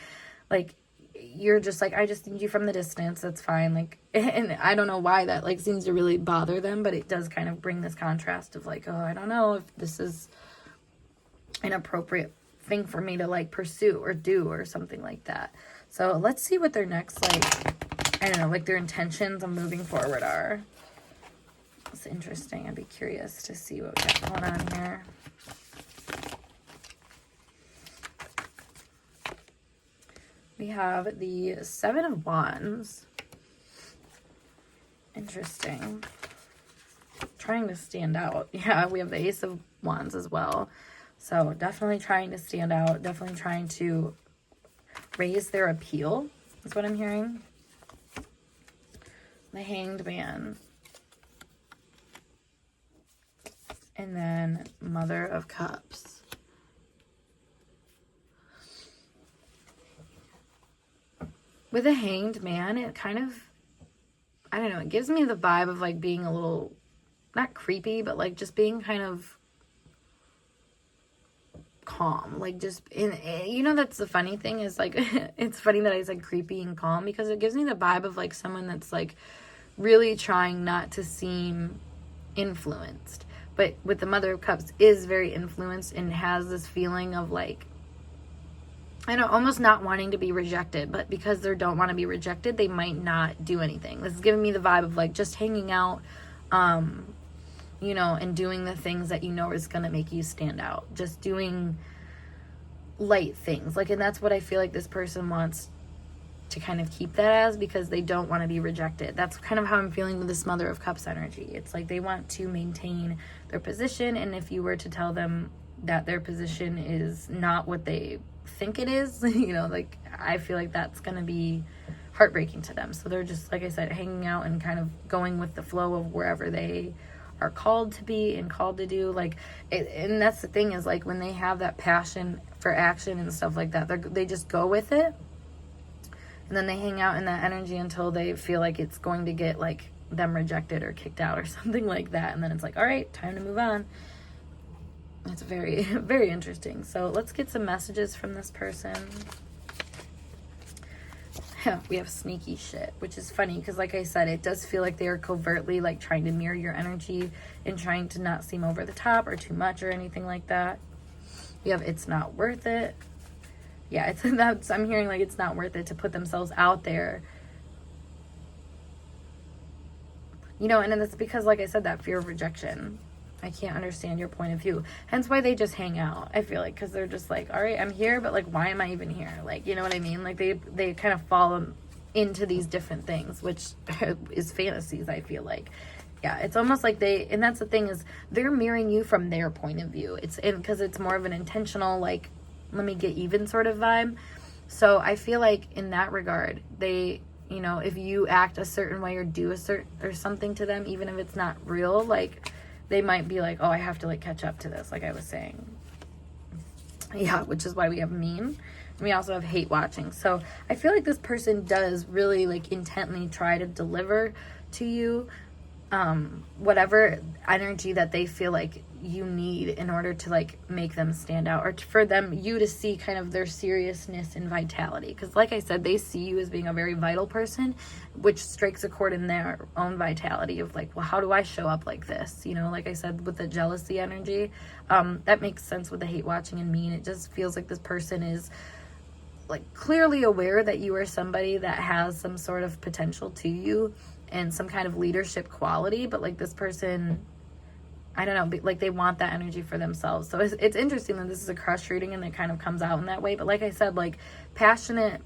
Like, you're just like, I just need you from the distance. That's fine. Like, and I don't know why that like seems to really bother them, but it does kind of bring this contrast of like, oh, I don't know if this is an appropriate thing for me to like pursue or do or something like that. So let's see what their next, like, I don't know, like their intentions on moving forward are. It's interesting. I'd be curious to see what we got going on here. We have the Seven of Wands. Interesting. Trying to stand out. Yeah, we have the Ace of Wands as well. So definitely trying to stand out. Definitely trying to raise their appeal is what I'm hearing. The Hanged Man. And then Mother of Cups. With a Hanged Man, it kind of, I don't know, it gives me the vibe of like being a little, not creepy, but like just being kind of calm. Like just, you know, that's the funny thing is like, it's funny that I said creepy and calm because it gives me the vibe of like someone that's like really trying not to seem influenced. But with the Mother of Cups is very influenced and has this feeling of like, I know, almost not wanting to be rejected, but because they don't want to be rejected, they might not do anything. This is giving me the vibe of like just hanging out, you know, and doing the things that you know is going to make you stand out. Just doing light things. Like, and that's what I feel like this person wants to kind of keep that as because they don't want to be rejected. That's kind of how I'm feeling with this Mother of Cups energy. It's like they want to maintain their position, and if you were to tell them that their position is not what they think it is, you know, like I feel like that's going to be heartbreaking to them. So they're just, like I said, hanging out and kind of going with the flow of wherever they are called to be and called to do. Like, and that's the thing is like when they have that passion for action and stuff like that, they just go with it. And then they hang out in that energy until they feel like it's going to get like them rejected or kicked out or something like that. And then it's like, all right, time to move on. It's very, very interesting. So let's get some messages from this person. We have sneaky shit, which is funny because like I said, it does feel like they are covertly like trying to mirror your energy and trying to not seem over the top or too much or anything like that. We have it's not worth it. Yeah, I'm hearing like it's not worth it to put themselves out there. You know, and then it's because, like I said, that fear of rejection. I can't understand your point of view. Hence why they just hang out, I feel like, because they're just like, all right, I'm here, but like, why am I even here? Like, you know what I mean? Like they kind of fall into these different things, which is fantasies, I feel like. Yeah, it's almost like and that's the thing is they're mirroring you from their point of view. Because it's more of an intentional, like, let me get even sort of vibe. So I feel like in that regard, they, you know, if you act a certain way or do or something to them, even if it's not real, like they might be like, oh, I have to like catch up to this, like I was saying. Yeah, which is why we have mean. And we also have hate watching. So I feel like this person does really like intently try to deliver to you, whatever energy that they feel like you need in order to like make them stand out, or for you to see kind of their seriousness and vitality. Because like I said, they see you as being a very vital person, which strikes a chord in their own vitality of like, well, how do I show up like this? You know, like I said, with the jealousy energy, that makes sense with the hate watching and mean. It just feels like this person is like clearly aware that you are somebody that has some sort of potential to you and some kind of leadership quality, but like this person, I don't know, like they want that energy for themselves. So it's interesting that this is a crush reading and it kind of comes out in that way. But like I said, like passionate,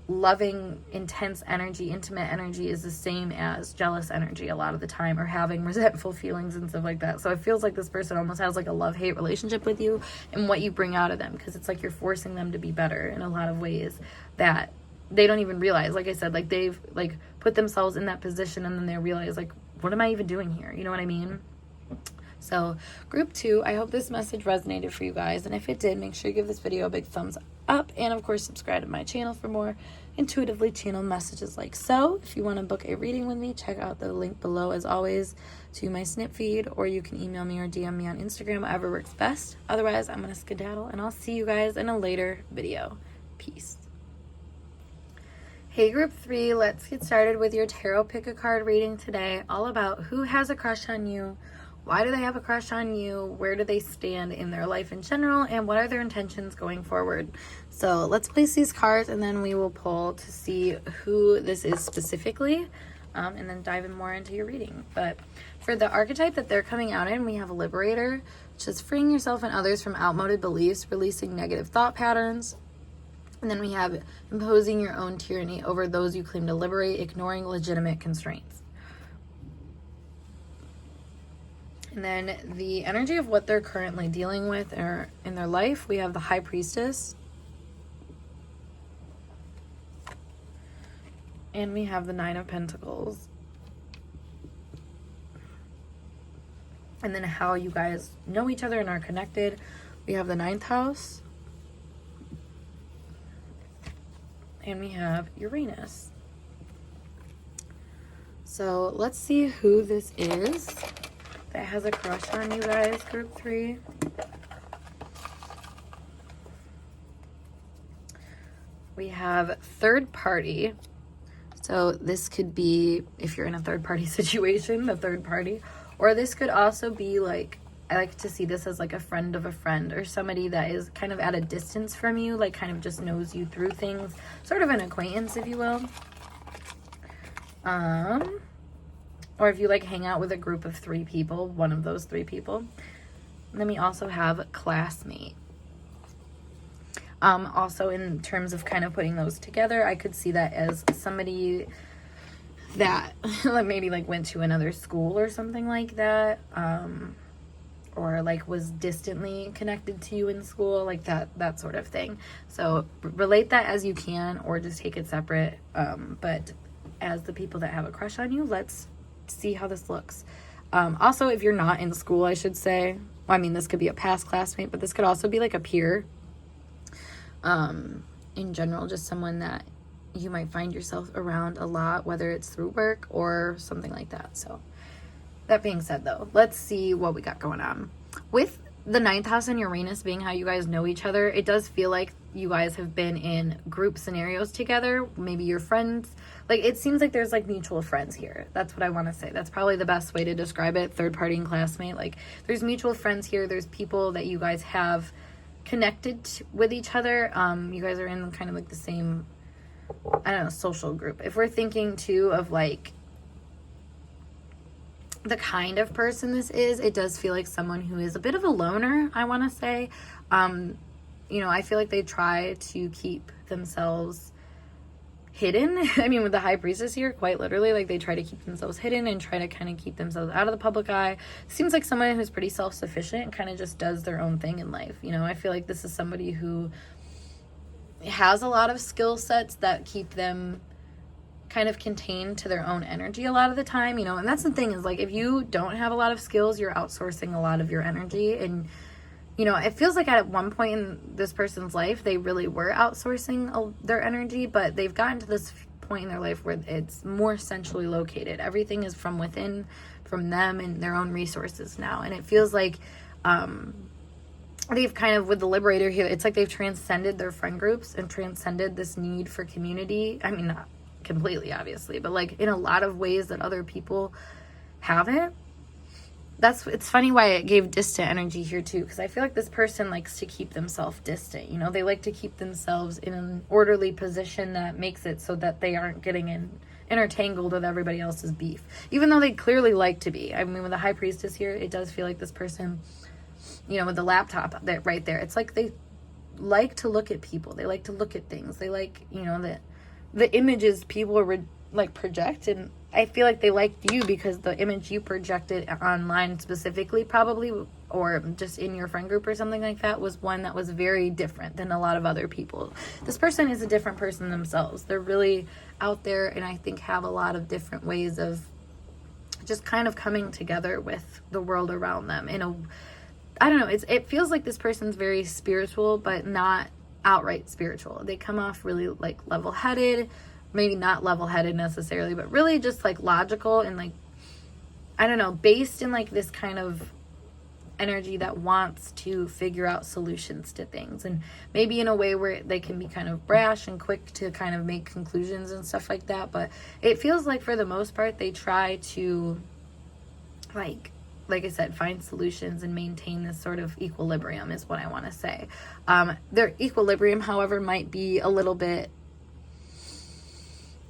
loving, intense energy, intimate energy is the same as jealous energy a lot of the time, or having resentful feelings and stuff like that. So it feels like this person almost has like a love-hate relationship with you and what you bring out of them, because it's like you're forcing them to be better in a lot of ways that they don't even realize. Like I said, like they've like put themselves in that position and then they realize like, what am I even doing here? You know what I mean? So group 2, I hope this message resonated for you guys. And if it did, make sure you give this video a big thumbs up. And of course, subscribe to my channel for more intuitively channeled messages like so. If you want to book a reading with me, check out the link below as always to my snip feed, or you can email me or DM me on Instagram, whatever works best. Otherwise, I'm going to skedaddle and I'll see you guys in a later video. Peace. Hey group 3, let's get started with your tarot pick a card reading today, all about who has a crush on you, why do they have a crush on you, where do they stand in their life in general, and what are their intentions going forward. So let's place these cards and then we will pull to see who this is specifically, and then dive in more into your reading. But for the archetype that they're coming out in, we have a Liberator, which is freeing yourself and others from outmoded beliefs, releasing negative thought patterns. And then we have imposing your own tyranny over those you claim to liberate, ignoring legitimate constraints. And then the energy of what they're currently dealing with or in their life, we have the High Priestess. And we have the Nine of Pentacles. And then how you guys know each other and are connected. We have the 9th house. And we have Uranus. So let's see who this is that has a crush on you guys, group 3. We have third party. So this could be, if you're in a third party situation, the third party. Or this could also be like, I like to see this as like a friend of a friend, or somebody that is kind of at a distance from you, like kind of just knows you through things, sort of an acquaintance, if you will. Or if you like hang out with a group of 3 people, one of those 3 people. And then we also have classmate. Also in terms of kind of putting those together, I could see that as somebody that like maybe like went to another school or something like that. Or like was distantly connected to you in school, like that sort of thing. So relate that as you can, or just take it separate. But as the people that have a crush on you, let's see how this looks. Also, if you're not in school, I should say, well, I mean, this could be a past classmate, but this could also be like a peer. In general, just someone that you might find yourself around a lot, whether it's through work or something like that. So that being said, though, let's see what we got going on. With the 9th house and Uranus being how you guys know each other, it does feel like you guys have been in group scenarios together. Maybe you're friends. Like, it seems like there's like mutual friends here. That's what I want to say. That's probably the best way to describe it. Third party and classmate. Like, there's mutual friends here. There's people that you guys have connected with each other. You guys are in kind of like the same, I don't know, social group. If we're thinking too of like the kind of person this is, it does feel like someone who is a bit of a loner, I want to say. You know, I feel like they try to keep themselves hidden. I mean, with the High Priestess here, quite literally, like they try to keep themselves hidden and try to kind of keep themselves out of the public eye. Seems like someone who's pretty self-sufficient and kind of just does their own thing in life. You know, I feel like this is somebody who has a lot of skill sets that keep them kind of contained to their own energy a lot of the time, you know. And that's the thing, is like, if you don't have a lot of skills, you're outsourcing a lot of your energy. And you know, it feels like at one point in this person's life they really were outsourcing their energy, but they've gotten to this point in their life where it's more centrally located. Everything is from within, from them and their own resources now. And it feels like they've kind of, with the Liberator here, it's like they've transcended their friend groups and transcended this need for community. I mean, not completely, obviously, but like in a lot of ways that other people haven't. It's funny why it gave distant energy here too, because I feel like this person likes to keep themselves distant. You know, they like to keep themselves in an orderly position that makes it so that they aren't getting intertangled with everybody else's beef, even though they clearly like to be. I mean, with the High Priestess here, it does feel like this person, you know, with the laptop that right there, it's like they like to look at people. They like to look at things. They like, you know, the images people are like project, and I feel like they liked you because the image you projected online specifically, probably, or just in your friend group or something like that, was one that was very different than a lot of other people. This person is a different person themselves. They're really out there, and I think have a lot of different ways of just kind of coming together with the world around them. I don't know, it feels like this person's very spiritual, but not outright spiritual. They come off really like level-headed, maybe not level-headed necessarily, but really just like logical and like, I don't know, based in like this kind of energy that wants to figure out solutions to things, and maybe in a way where they can be kind of brash and quick to kind of make conclusions and stuff like that. But it feels like for the most part they try to like I said, find solutions and maintain this sort of equilibrium is what I want to say. Their equilibrium, however, might be a little bit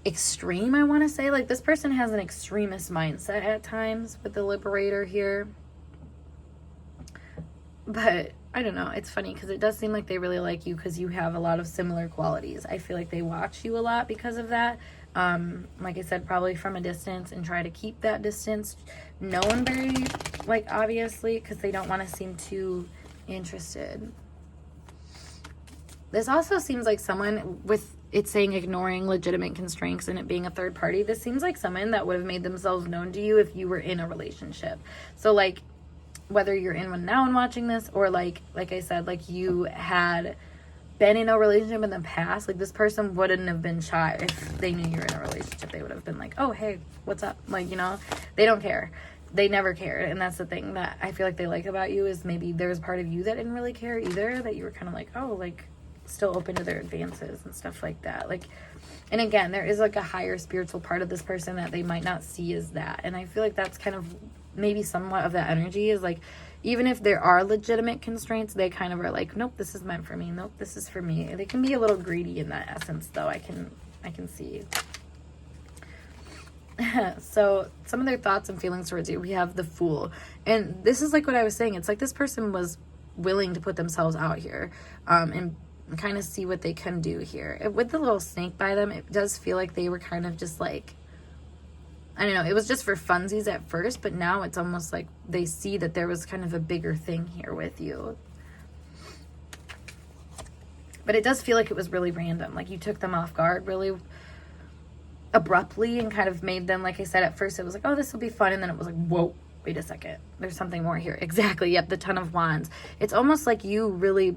extreme, I want to say. Like, this person has an extremist mindset at times with the Liberator here. But I don't know, it's funny because it does seem like they really like you because you have a lot of similar qualities. I feel like they watch you a lot because of that. Like I said, probably from a distance, and try to keep that distance. No one very, like, obviously, because they don't want to seem too interested. This also seems like someone with it saying ignoring legitimate constraints and it being a third party. This seems like someone that would have made themselves known to you if you were in a relationship. So, like, whether you're in one now and watching this, or like I said, like you had been in a relationship in the past, like this person wouldn't have been shy if they knew you were in a relationship. They would have been like, oh, hey, what's up? Like, you know, they don't care. They never cared. And that's the thing that I feel like they like about you, is maybe there's part of you that didn't really care either, that you were kind of like, oh, like still open to their advances and stuff like that. Like, and again, there is like a higher spiritual part of this person that they might not see as that. And I feel like that's kind of maybe somewhat of that energy, is like, even if there are legitimate constraints, they kind of are like, nope, this is meant for me. Nope, this is for me. They can be a little greedy in that essence, though. I can see. So some of their thoughts and feelings towards you, we have the Fool. And this is like what I was saying. It's like this person was willing to put themselves out here, and kind of see what they can do here. With the little snake by them, it does feel like they were kind of just like, I don't know, it was just for funsies at first, but now it's almost like they see that there was kind of a bigger thing here with you. But it does feel like it was really random. Like you took them off guard really abruptly and kind of made them, like I said, at first it was like, oh, this will be fun. And then it was like, whoa, wait a second. There's something more here. Exactly. Yep. The Ton of Wands. It's almost like you really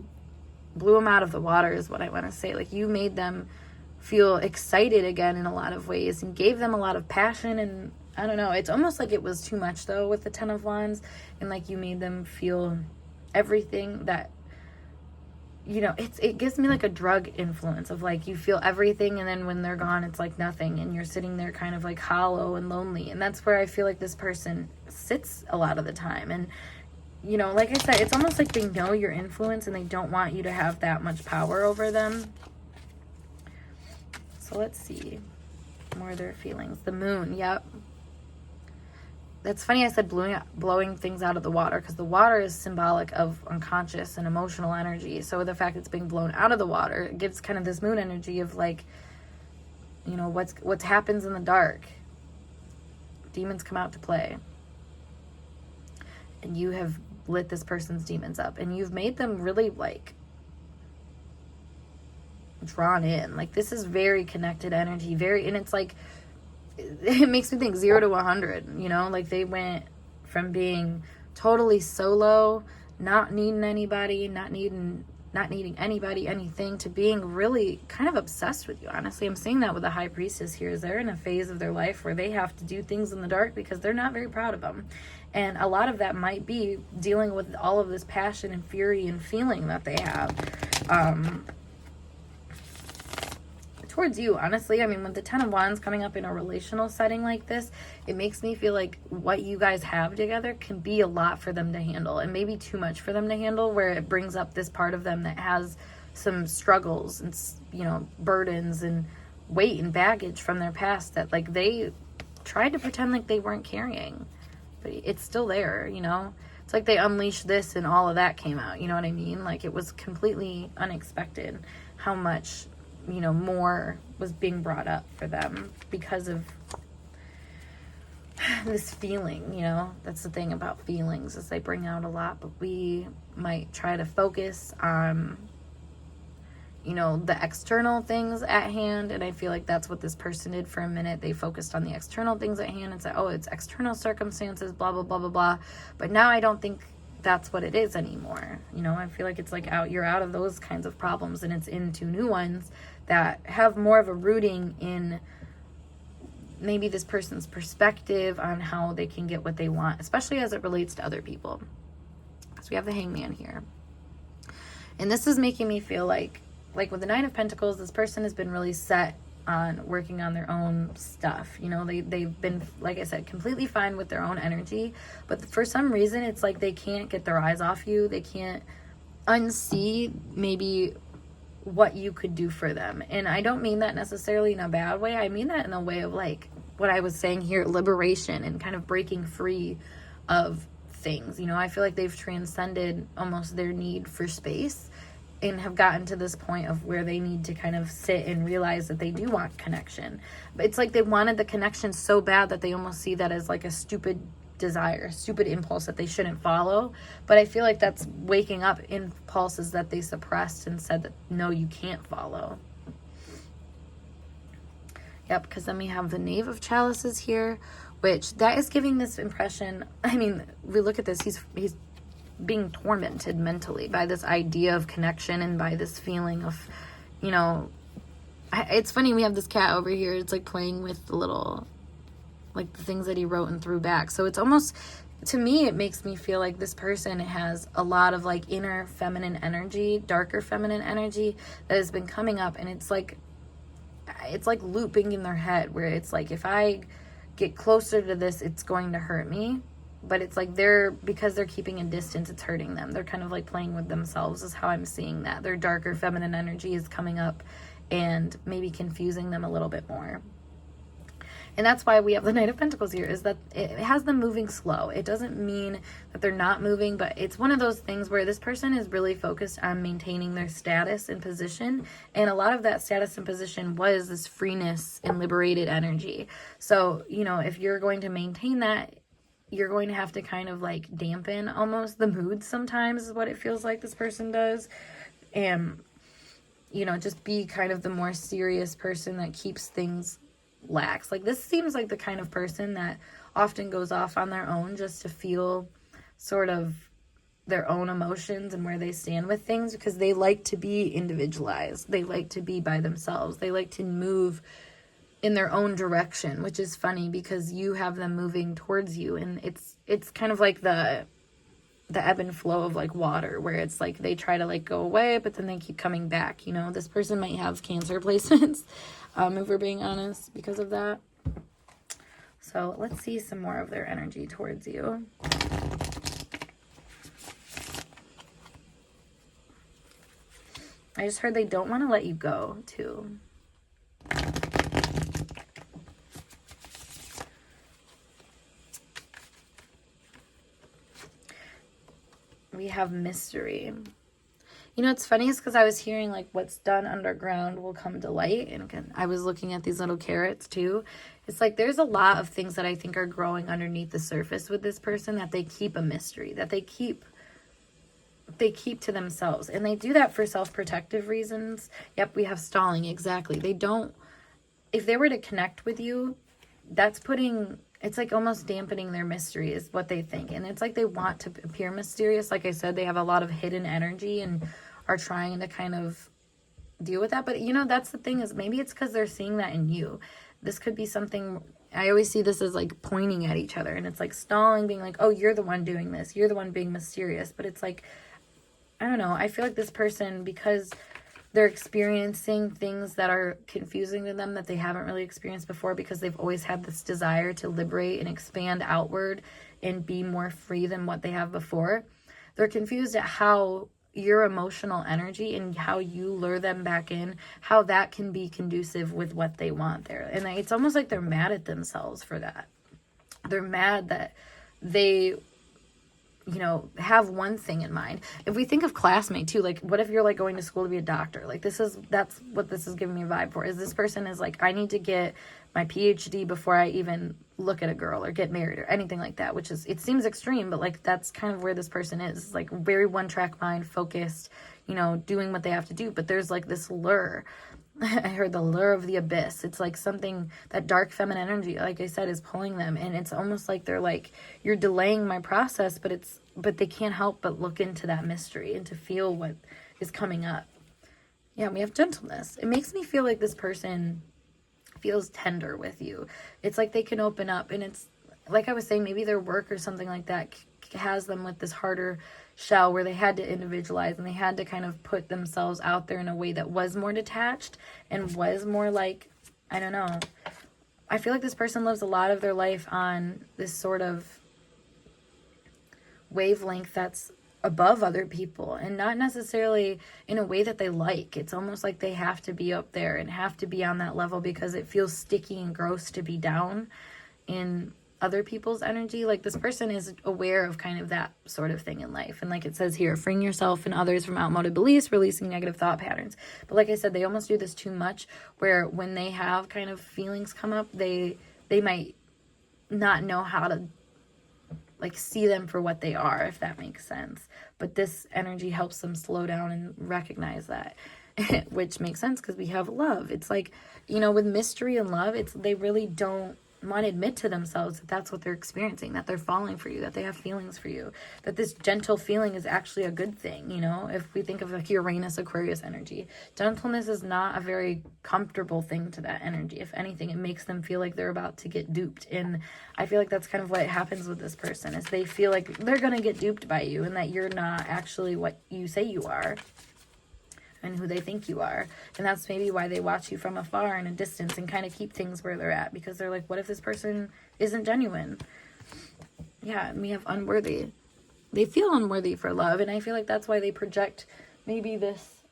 blew them out of the water is what I want to say. Like you made them feel excited again in a lot of ways and gave them a lot of passion. And I don't know, it's almost like it was too much though with the Ten of Wands, and like you made them feel everything that, you know, it gives me like a drug influence of like you feel everything, and then when they're gone it's like nothing, and you're sitting there kind of like hollow and lonely. And that's where I feel like this person sits a lot of the time. And you know, like I said, it's almost like they know your influence and they don't want you to have that much power over them. So let's see more of their feelings. The Moon. Yep. That's funny I said blowing things out of the water, because the water is symbolic of unconscious and emotional energy. So the fact it's being blown out of the water, it gives kind of this moon energy of like, you know, what happens in the dark. Demons come out to play. And you have lit this person's demons up, and you've made them really like drawn in. Like this is very connected energy, and it's like, it makes me think 0 to 100, you know, like they went from being totally solo, not needing anybody, not needing not needing anybody, anything, to being really kind of obsessed with you. Honestly, I'm seeing that with the High Priestess here. Is they're in a phase of their life where they have to do things in the dark because they're not very proud of them. And a lot of that might be dealing with all of this passion and fury and feeling that they have towards you, honestly. I mean, with the Ten of Wands coming up in a relational setting like this, it makes me feel like what you guys have together can be a lot for them to handle, and maybe too much for them to handle, where it brings up this part of them that has some struggles and, you know, burdens and weight and baggage from their past that, like, they tried to pretend like they weren't carrying, but it's still there, you know? It's like they unleashed this and all of that came out, you know what I mean? Like, it was completely unexpected how much, you know, more was being brought up for them because of this feeling, you know. That's the thing about feelings, is they bring out a lot, but we might try to focus on, you know, the external things at hand. And I feel like that's what this person did for a minute. They focused on the external things at hand and said, oh, it's external circumstances, blah, blah, blah, blah, blah. But now I don't think that's what it is anymore. You know, I feel like it's like you're out of those kinds of problems and it's into new ones that have more of a rooting in maybe this person's perspective on how they can get what they want, especially as it relates to other people. So we have the Hangman here. And this is making me feel like with the Nine of Pentacles, this person has been really set on working on their own stuff. You know, they've been, like I said, completely fine with their own energy, but for some reason it's like they can't get their eyes off you. They can't unsee maybe what you could do for them. And I don't mean that necessarily in a bad way. I mean that in a way of, like, what I was saying here, liberation and kind of breaking free of things. You know, I feel like they've transcended almost their need for space and have gotten to this point of where they need to kind of sit and realize that they do want connection. But it's like they wanted the connection so bad that they almost see that as like a stupid desire, stupid impulse that they shouldn't follow. But I feel like that's waking up impulses that they suppressed and said that, no, you can't follow. Yep, because then we have the Knave of Chalices here, which that is giving this impression. I mean, we look at this, he's being tormented mentally by this idea of connection and by this feeling of, you know, it's funny, we have this cat over here, it's like playing with the little, like, the things that he wrote and threw back. So it's almost, to me, it makes me feel like this person has a lot of, like, inner feminine energy, darker feminine energy that has been coming up, and it's like looping in their head, where it's like, if I get closer to this, it's going to hurt me. But it's like because they're keeping a distance, it's hurting them. They're kind of like playing with themselves, is how I'm seeing that. Their darker feminine energy is coming up and maybe confusing them a little bit more. And that's why we have the Knight of Pentacles here, is that it has them moving slow. It doesn't mean that they're not moving, but it's one of those things where this person is really focused on maintaining their status and position. And a lot of that status and position was this freeness and liberated energy. So, you know, if you're going to maintain that, you're going to have to kind of like dampen almost the mood sometimes, is what it feels like this person does. And, you know, just be kind of the more serious person that keeps things lax. Like, this seems like the kind of person that often goes off on their own just to feel sort of their own emotions and where they stand with things, because they like to be individualized. They like to be by themselves. They like to move in their own direction, which is funny because you have them moving towards you, and it's kind of like the ebb and flow of like water, where it's like they try to like go away, but then they keep coming back. You know, this person might have Cancer placements, if we're being honest, because of that. So let's see some more of their energy towards you. I just heard they don't want to let you go too. We have mystery. You know, it's funny is because I was hearing like what's done underground will come to light. And again, I was looking at these little carrots too. It's like there's a lot of things that I think are growing underneath the surface with this person that they keep a mystery, that they keep to themselves. And they do that for self-protective reasons. Yep, we have stalling. Exactly. They don't, if they were to connect with you, that's putting, it's like almost dampening their mystery is what they think. And it's like they want to appear mysterious. Like I said, they have a lot of hidden energy and are trying to kind of deal with that. But, you know, that's the thing, is maybe it's because they're seeing that in you. This could be something, I always see this as like pointing at each other, and it's like stalling, being like, oh, you're the one doing this, you're the one being mysterious. But it's like, I don't know, I feel like this person, because they're experiencing things that are confusing to them, that they haven't really experienced before, because they've always had this desire to liberate and expand outward and be more free than what they have before. They're confused at how your emotional energy and how you lure them back in, how that can be conducive with what they want there. And it's almost like they're mad at themselves for that. They're mad that they, you know, have one thing in mind. If we think of classmate too, like, what if you're like going to school to be a doctor? Like, that's what this is giving me a vibe for, is this person is like, I need to get my PhD before I even look at a girl or get married or anything like that, which is, it seems extreme, but like, that's kind of where this person is. It's like very one track mind, focused, you know, doing what they have to do. But there's like this lure. I heard the lure of the abyss. It's like something, that dark feminine energy, like I said, is pulling them. And it's almost like they're like, you're delaying my process, but they can't help but look into that mystery and to feel what is coming up. Yeah, we have gentleness. It makes me feel like this person feels tender with you. It's like they can open up, and it's like I was saying, maybe their work or something like that has them with this harder shell where they had to individualize, and they had to kind of put themselves out there in a way that was more detached and was more like, I don't know. I feel like this person lives a lot of their life on this sort of wavelength that's above other people, and not necessarily in a way that they like. It's almost like they have to be up there and have to be on that level because it feels sticky and gross to be down in other people's energy. Like, this person is aware of kind of that sort of thing in life. And like it says here, freeing yourself and others from outmoded beliefs, releasing negative thought patterns. But like I said, they almost do this too much, where when they have kind of feelings come up, they might not know how to like see them for what they are, if that makes sense. But this energy helps them slow down and recognize that, which makes sense because we have love. It's like, you know, with mystery and love, it's, they really don't want to admit to themselves that that's what they're experiencing, that they're falling for you, that they have feelings for you, that this gentle feeling is actually a good thing. You know, if we think of like Uranus, Aquarius energy, gentleness is not a very comfortable thing to that energy. If anything, it makes them feel like they're about to get duped. And I feel like that's kind of what happens with this person, is they feel like they're going to get duped by you, and that you're not actually what you say you are and who they think you are. And that's maybe why they watch you from afar in a distance and kind of keep things where they're at, because they're like, what if this person isn't genuine? Yeah, and we have unworthy. They feel unworthy for love, and I feel like that's why they project maybe this,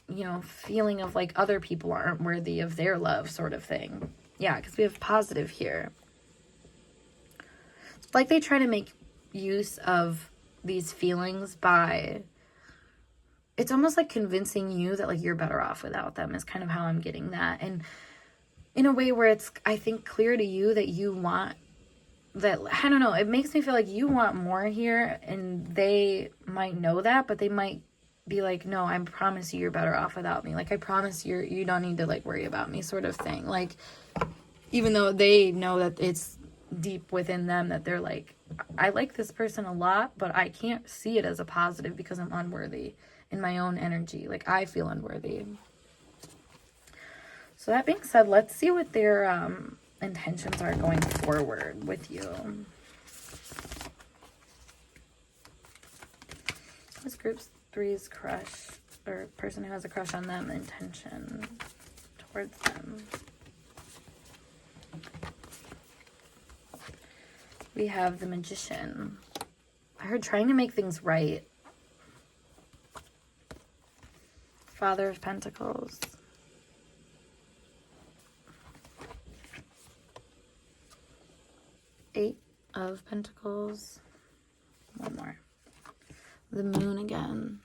you know, feeling of like other people aren't worthy of their love sort of thing. Yeah, because we have positive here. It's like they try to make use of these feelings by, it's almost like convincing you that like you're better off without them, is kind of how I'm getting that. And in a way where it's, I think, clear to you that you want that, I don't know, it makes me feel like you want more here, and they might know that, but they might be like, no, I promise you're better off without me. Like, I promise you don't need to like worry about me, sort of thing. Like, even though they know that it's deep within them that they're like, I like this person a lot, but I can't see it as a positive because I'm unworthy in my own energy. Like, I feel unworthy. So that being said, let's see what their intentions are going forward with you. This group three's crush, or person who has a crush on them, intention towards them. We have the Magician. I heard trying to make things right. Father of Pentacles. Eight of Pentacles. One more. The Moon again.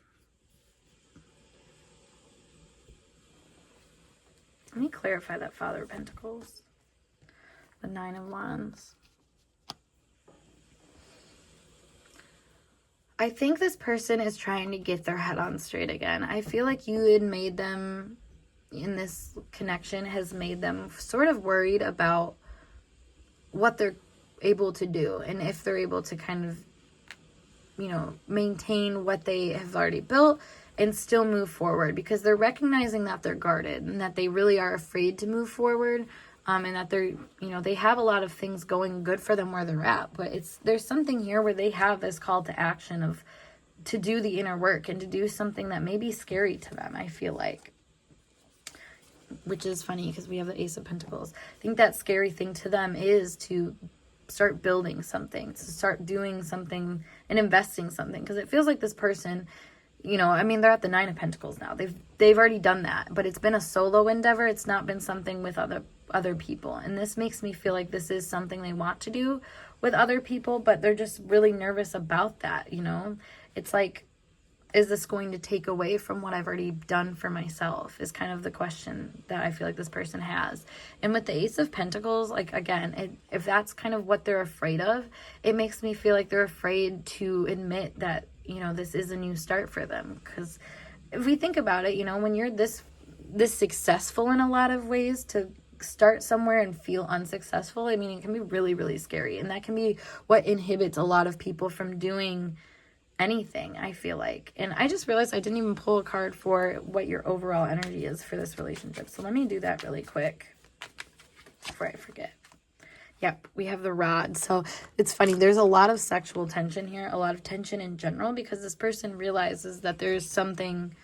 Let me clarify that Father of Pentacles. The Nine of Wands. I think this person is trying to get their head on straight again. I feel like you had made them, in this connection, has made them sort of worried about what they're able to do, and if they're able to kind of, you know, maintain what they have already built, and still move forward, because they're recognizing that they're guarded and that they really are afraid to move forward. And that they're, they have a lot of things going good for them where they're at, but there's something here where they have this call to action to do the inner work and to do something that may be scary to them, I feel like. Which is funny because we have the Ace of Pentacles. I think that scary thing to them is to start building something, to start doing something and investing something. Because it feels like this person, they're at the Nine of Pentacles now. They've already done that, but it's been a solo endeavor. It's not been something with other people. And this makes me feel like this is something they want to do with other people, but they're just really nervous about that, It's like, is this going to take away from what I've already done for myself, is kind of the question that I feel like this person has. And with the Ace of Pentacles, like, again, if that's kind of what they're afraid of, it makes me feel like they're afraid to admit that, this is a new start for them. Because if we think about it, when you're this successful in a lot of ways, to start somewhere and feel unsuccessful, it can be really, really scary. And that can be what inhibits a lot of people from doing anything, I feel like. And I just realized I didn't even pull a card for what your overall energy is for this relationship. So let me do that really quick before I forget. Yep, we have the Rod. So it's funny, there's a lot of sexual tension here, a lot of tension in general, because this person realizes that there's something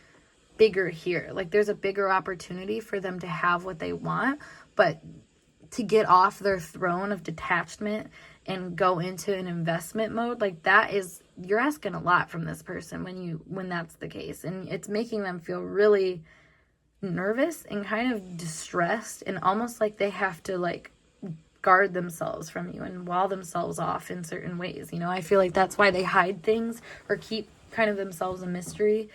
bigger here. Like, there's a bigger opportunity for them to have what they want, but to get off their throne of detachment and go into an investment mode, like, that is, you're asking a lot from this person when that's the case. And it's making them feel really nervous and kind of distressed, and almost like they have to, like, guard themselves from you and wall themselves off in certain ways. I feel like that's why they hide things or keep kind of themselves a mystery,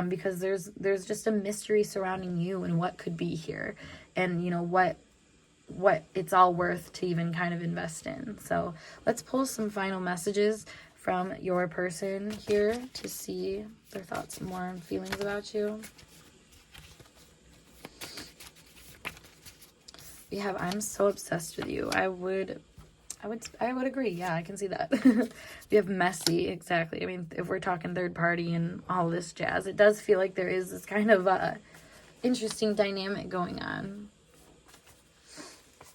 because there's just a mystery surrounding you and what could be here, and what it's all worth to even kind of invest in. So let's pull some final messages from your person here to see their thoughts and more feelings about you. We have, I'm so obsessed with you. I would agree. Yeah, I can see that. We have messy, exactly. If we're talking third party and all this jazz, it does feel like there is this kind of interesting dynamic going on.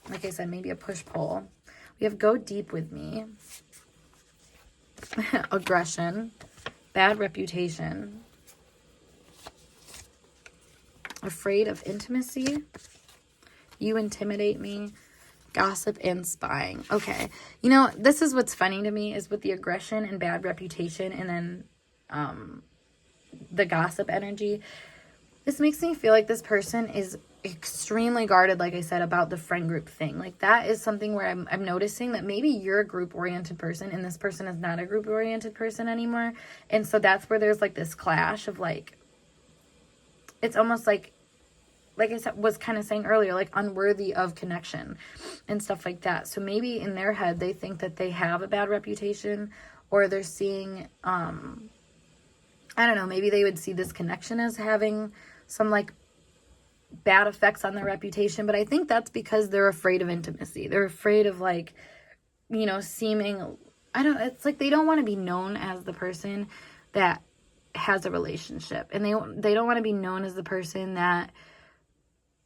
Like I said, maybe a push-pull. We have go deep with me. Aggression. Bad reputation. Afraid of intimacy. You intimidate me. Gossip and spying. Okay. This is what's funny to me, is with the aggression and bad reputation, and then the gossip energy. This makes me feel like this person is extremely guarded, like I said, about the friend group thing. Like, that is something where I'm noticing that maybe you're a group-oriented person and this person is not a group-oriented person anymore. And so that's where there's, like, this clash of, like, it's almost like I said, was kind of saying earlier, like, unworthy of connection and stuff like that. So maybe in their head, they think that they have a bad reputation, or they're seeing, I don't know, maybe they would see this connection as having some, like, bad effects on their reputation. But I think that's because they're afraid of intimacy. They're afraid of, like, seeming, it's like they don't want to be known as the person that has a relationship. And they don't want to be known as the person that,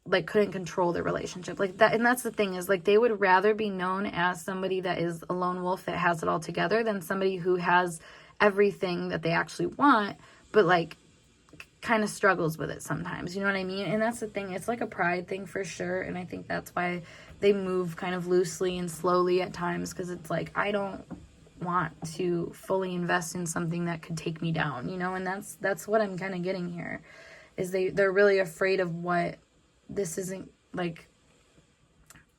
like, couldn't control their relationship like that. And that's the thing, is, like, they would rather be known as somebody that is a lone wolf that has it all together than somebody who has everything that they actually want, but, like, kind of struggles with it sometimes. You know what I mean? And that's the thing. It's like a pride thing for sure. And I think that's why they move kind of loosely and slowly at times, because it's like, I don't want to fully invest in something that could take me down, and that's what I'm kind of getting here, is they're really afraid of what this isn't, like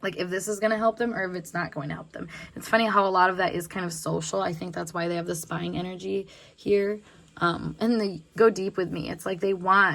if this is going to help them or if it's not going to help them. It's funny how a lot of that is kind of social. I think that's why they have the spying energy here. And they go deep with me. It's like like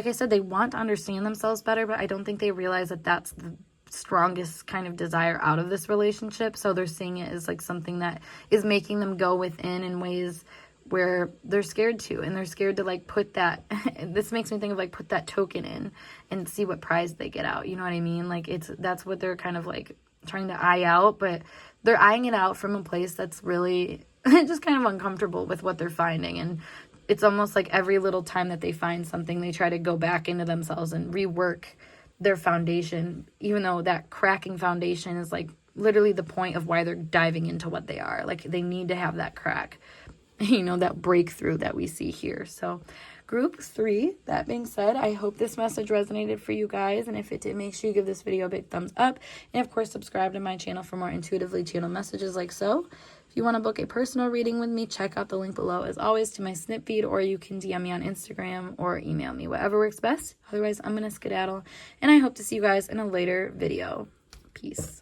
I said, they want to understand themselves better, but I don't think they realize that that's the strongest kind of desire out of this relationship. So they're seeing it as, like, something that is making them go within in ways where they're scared to, and they're scared to, like, put that, this makes me think of, like, put that token in and see what prize they get out. You know what I mean? Like, that's what they're kind of, like, trying to eye out, but they're eyeing it out from a place that's really just kind of uncomfortable with what they're finding. And it's almost like every little time that they find something, they try to go back into themselves and rework their foundation, even though that cracking foundation is like literally the point of why they're diving into what they are. Like they need to have that crack, you know, that breakthrough that we see here. So group 3, that being said, I hope this message resonated for you guys. And if it did, make sure you give this video a big thumbs up. And of course, subscribe to my channel for more intuitively channeled messages like so. If you want to book a personal reading with me, check out the link below as always to my snip feed, or you can DM me on Instagram or email me, whatever works best. Otherwise, I'm going to skedaddle, and I hope to see you guys in a later video. Peace.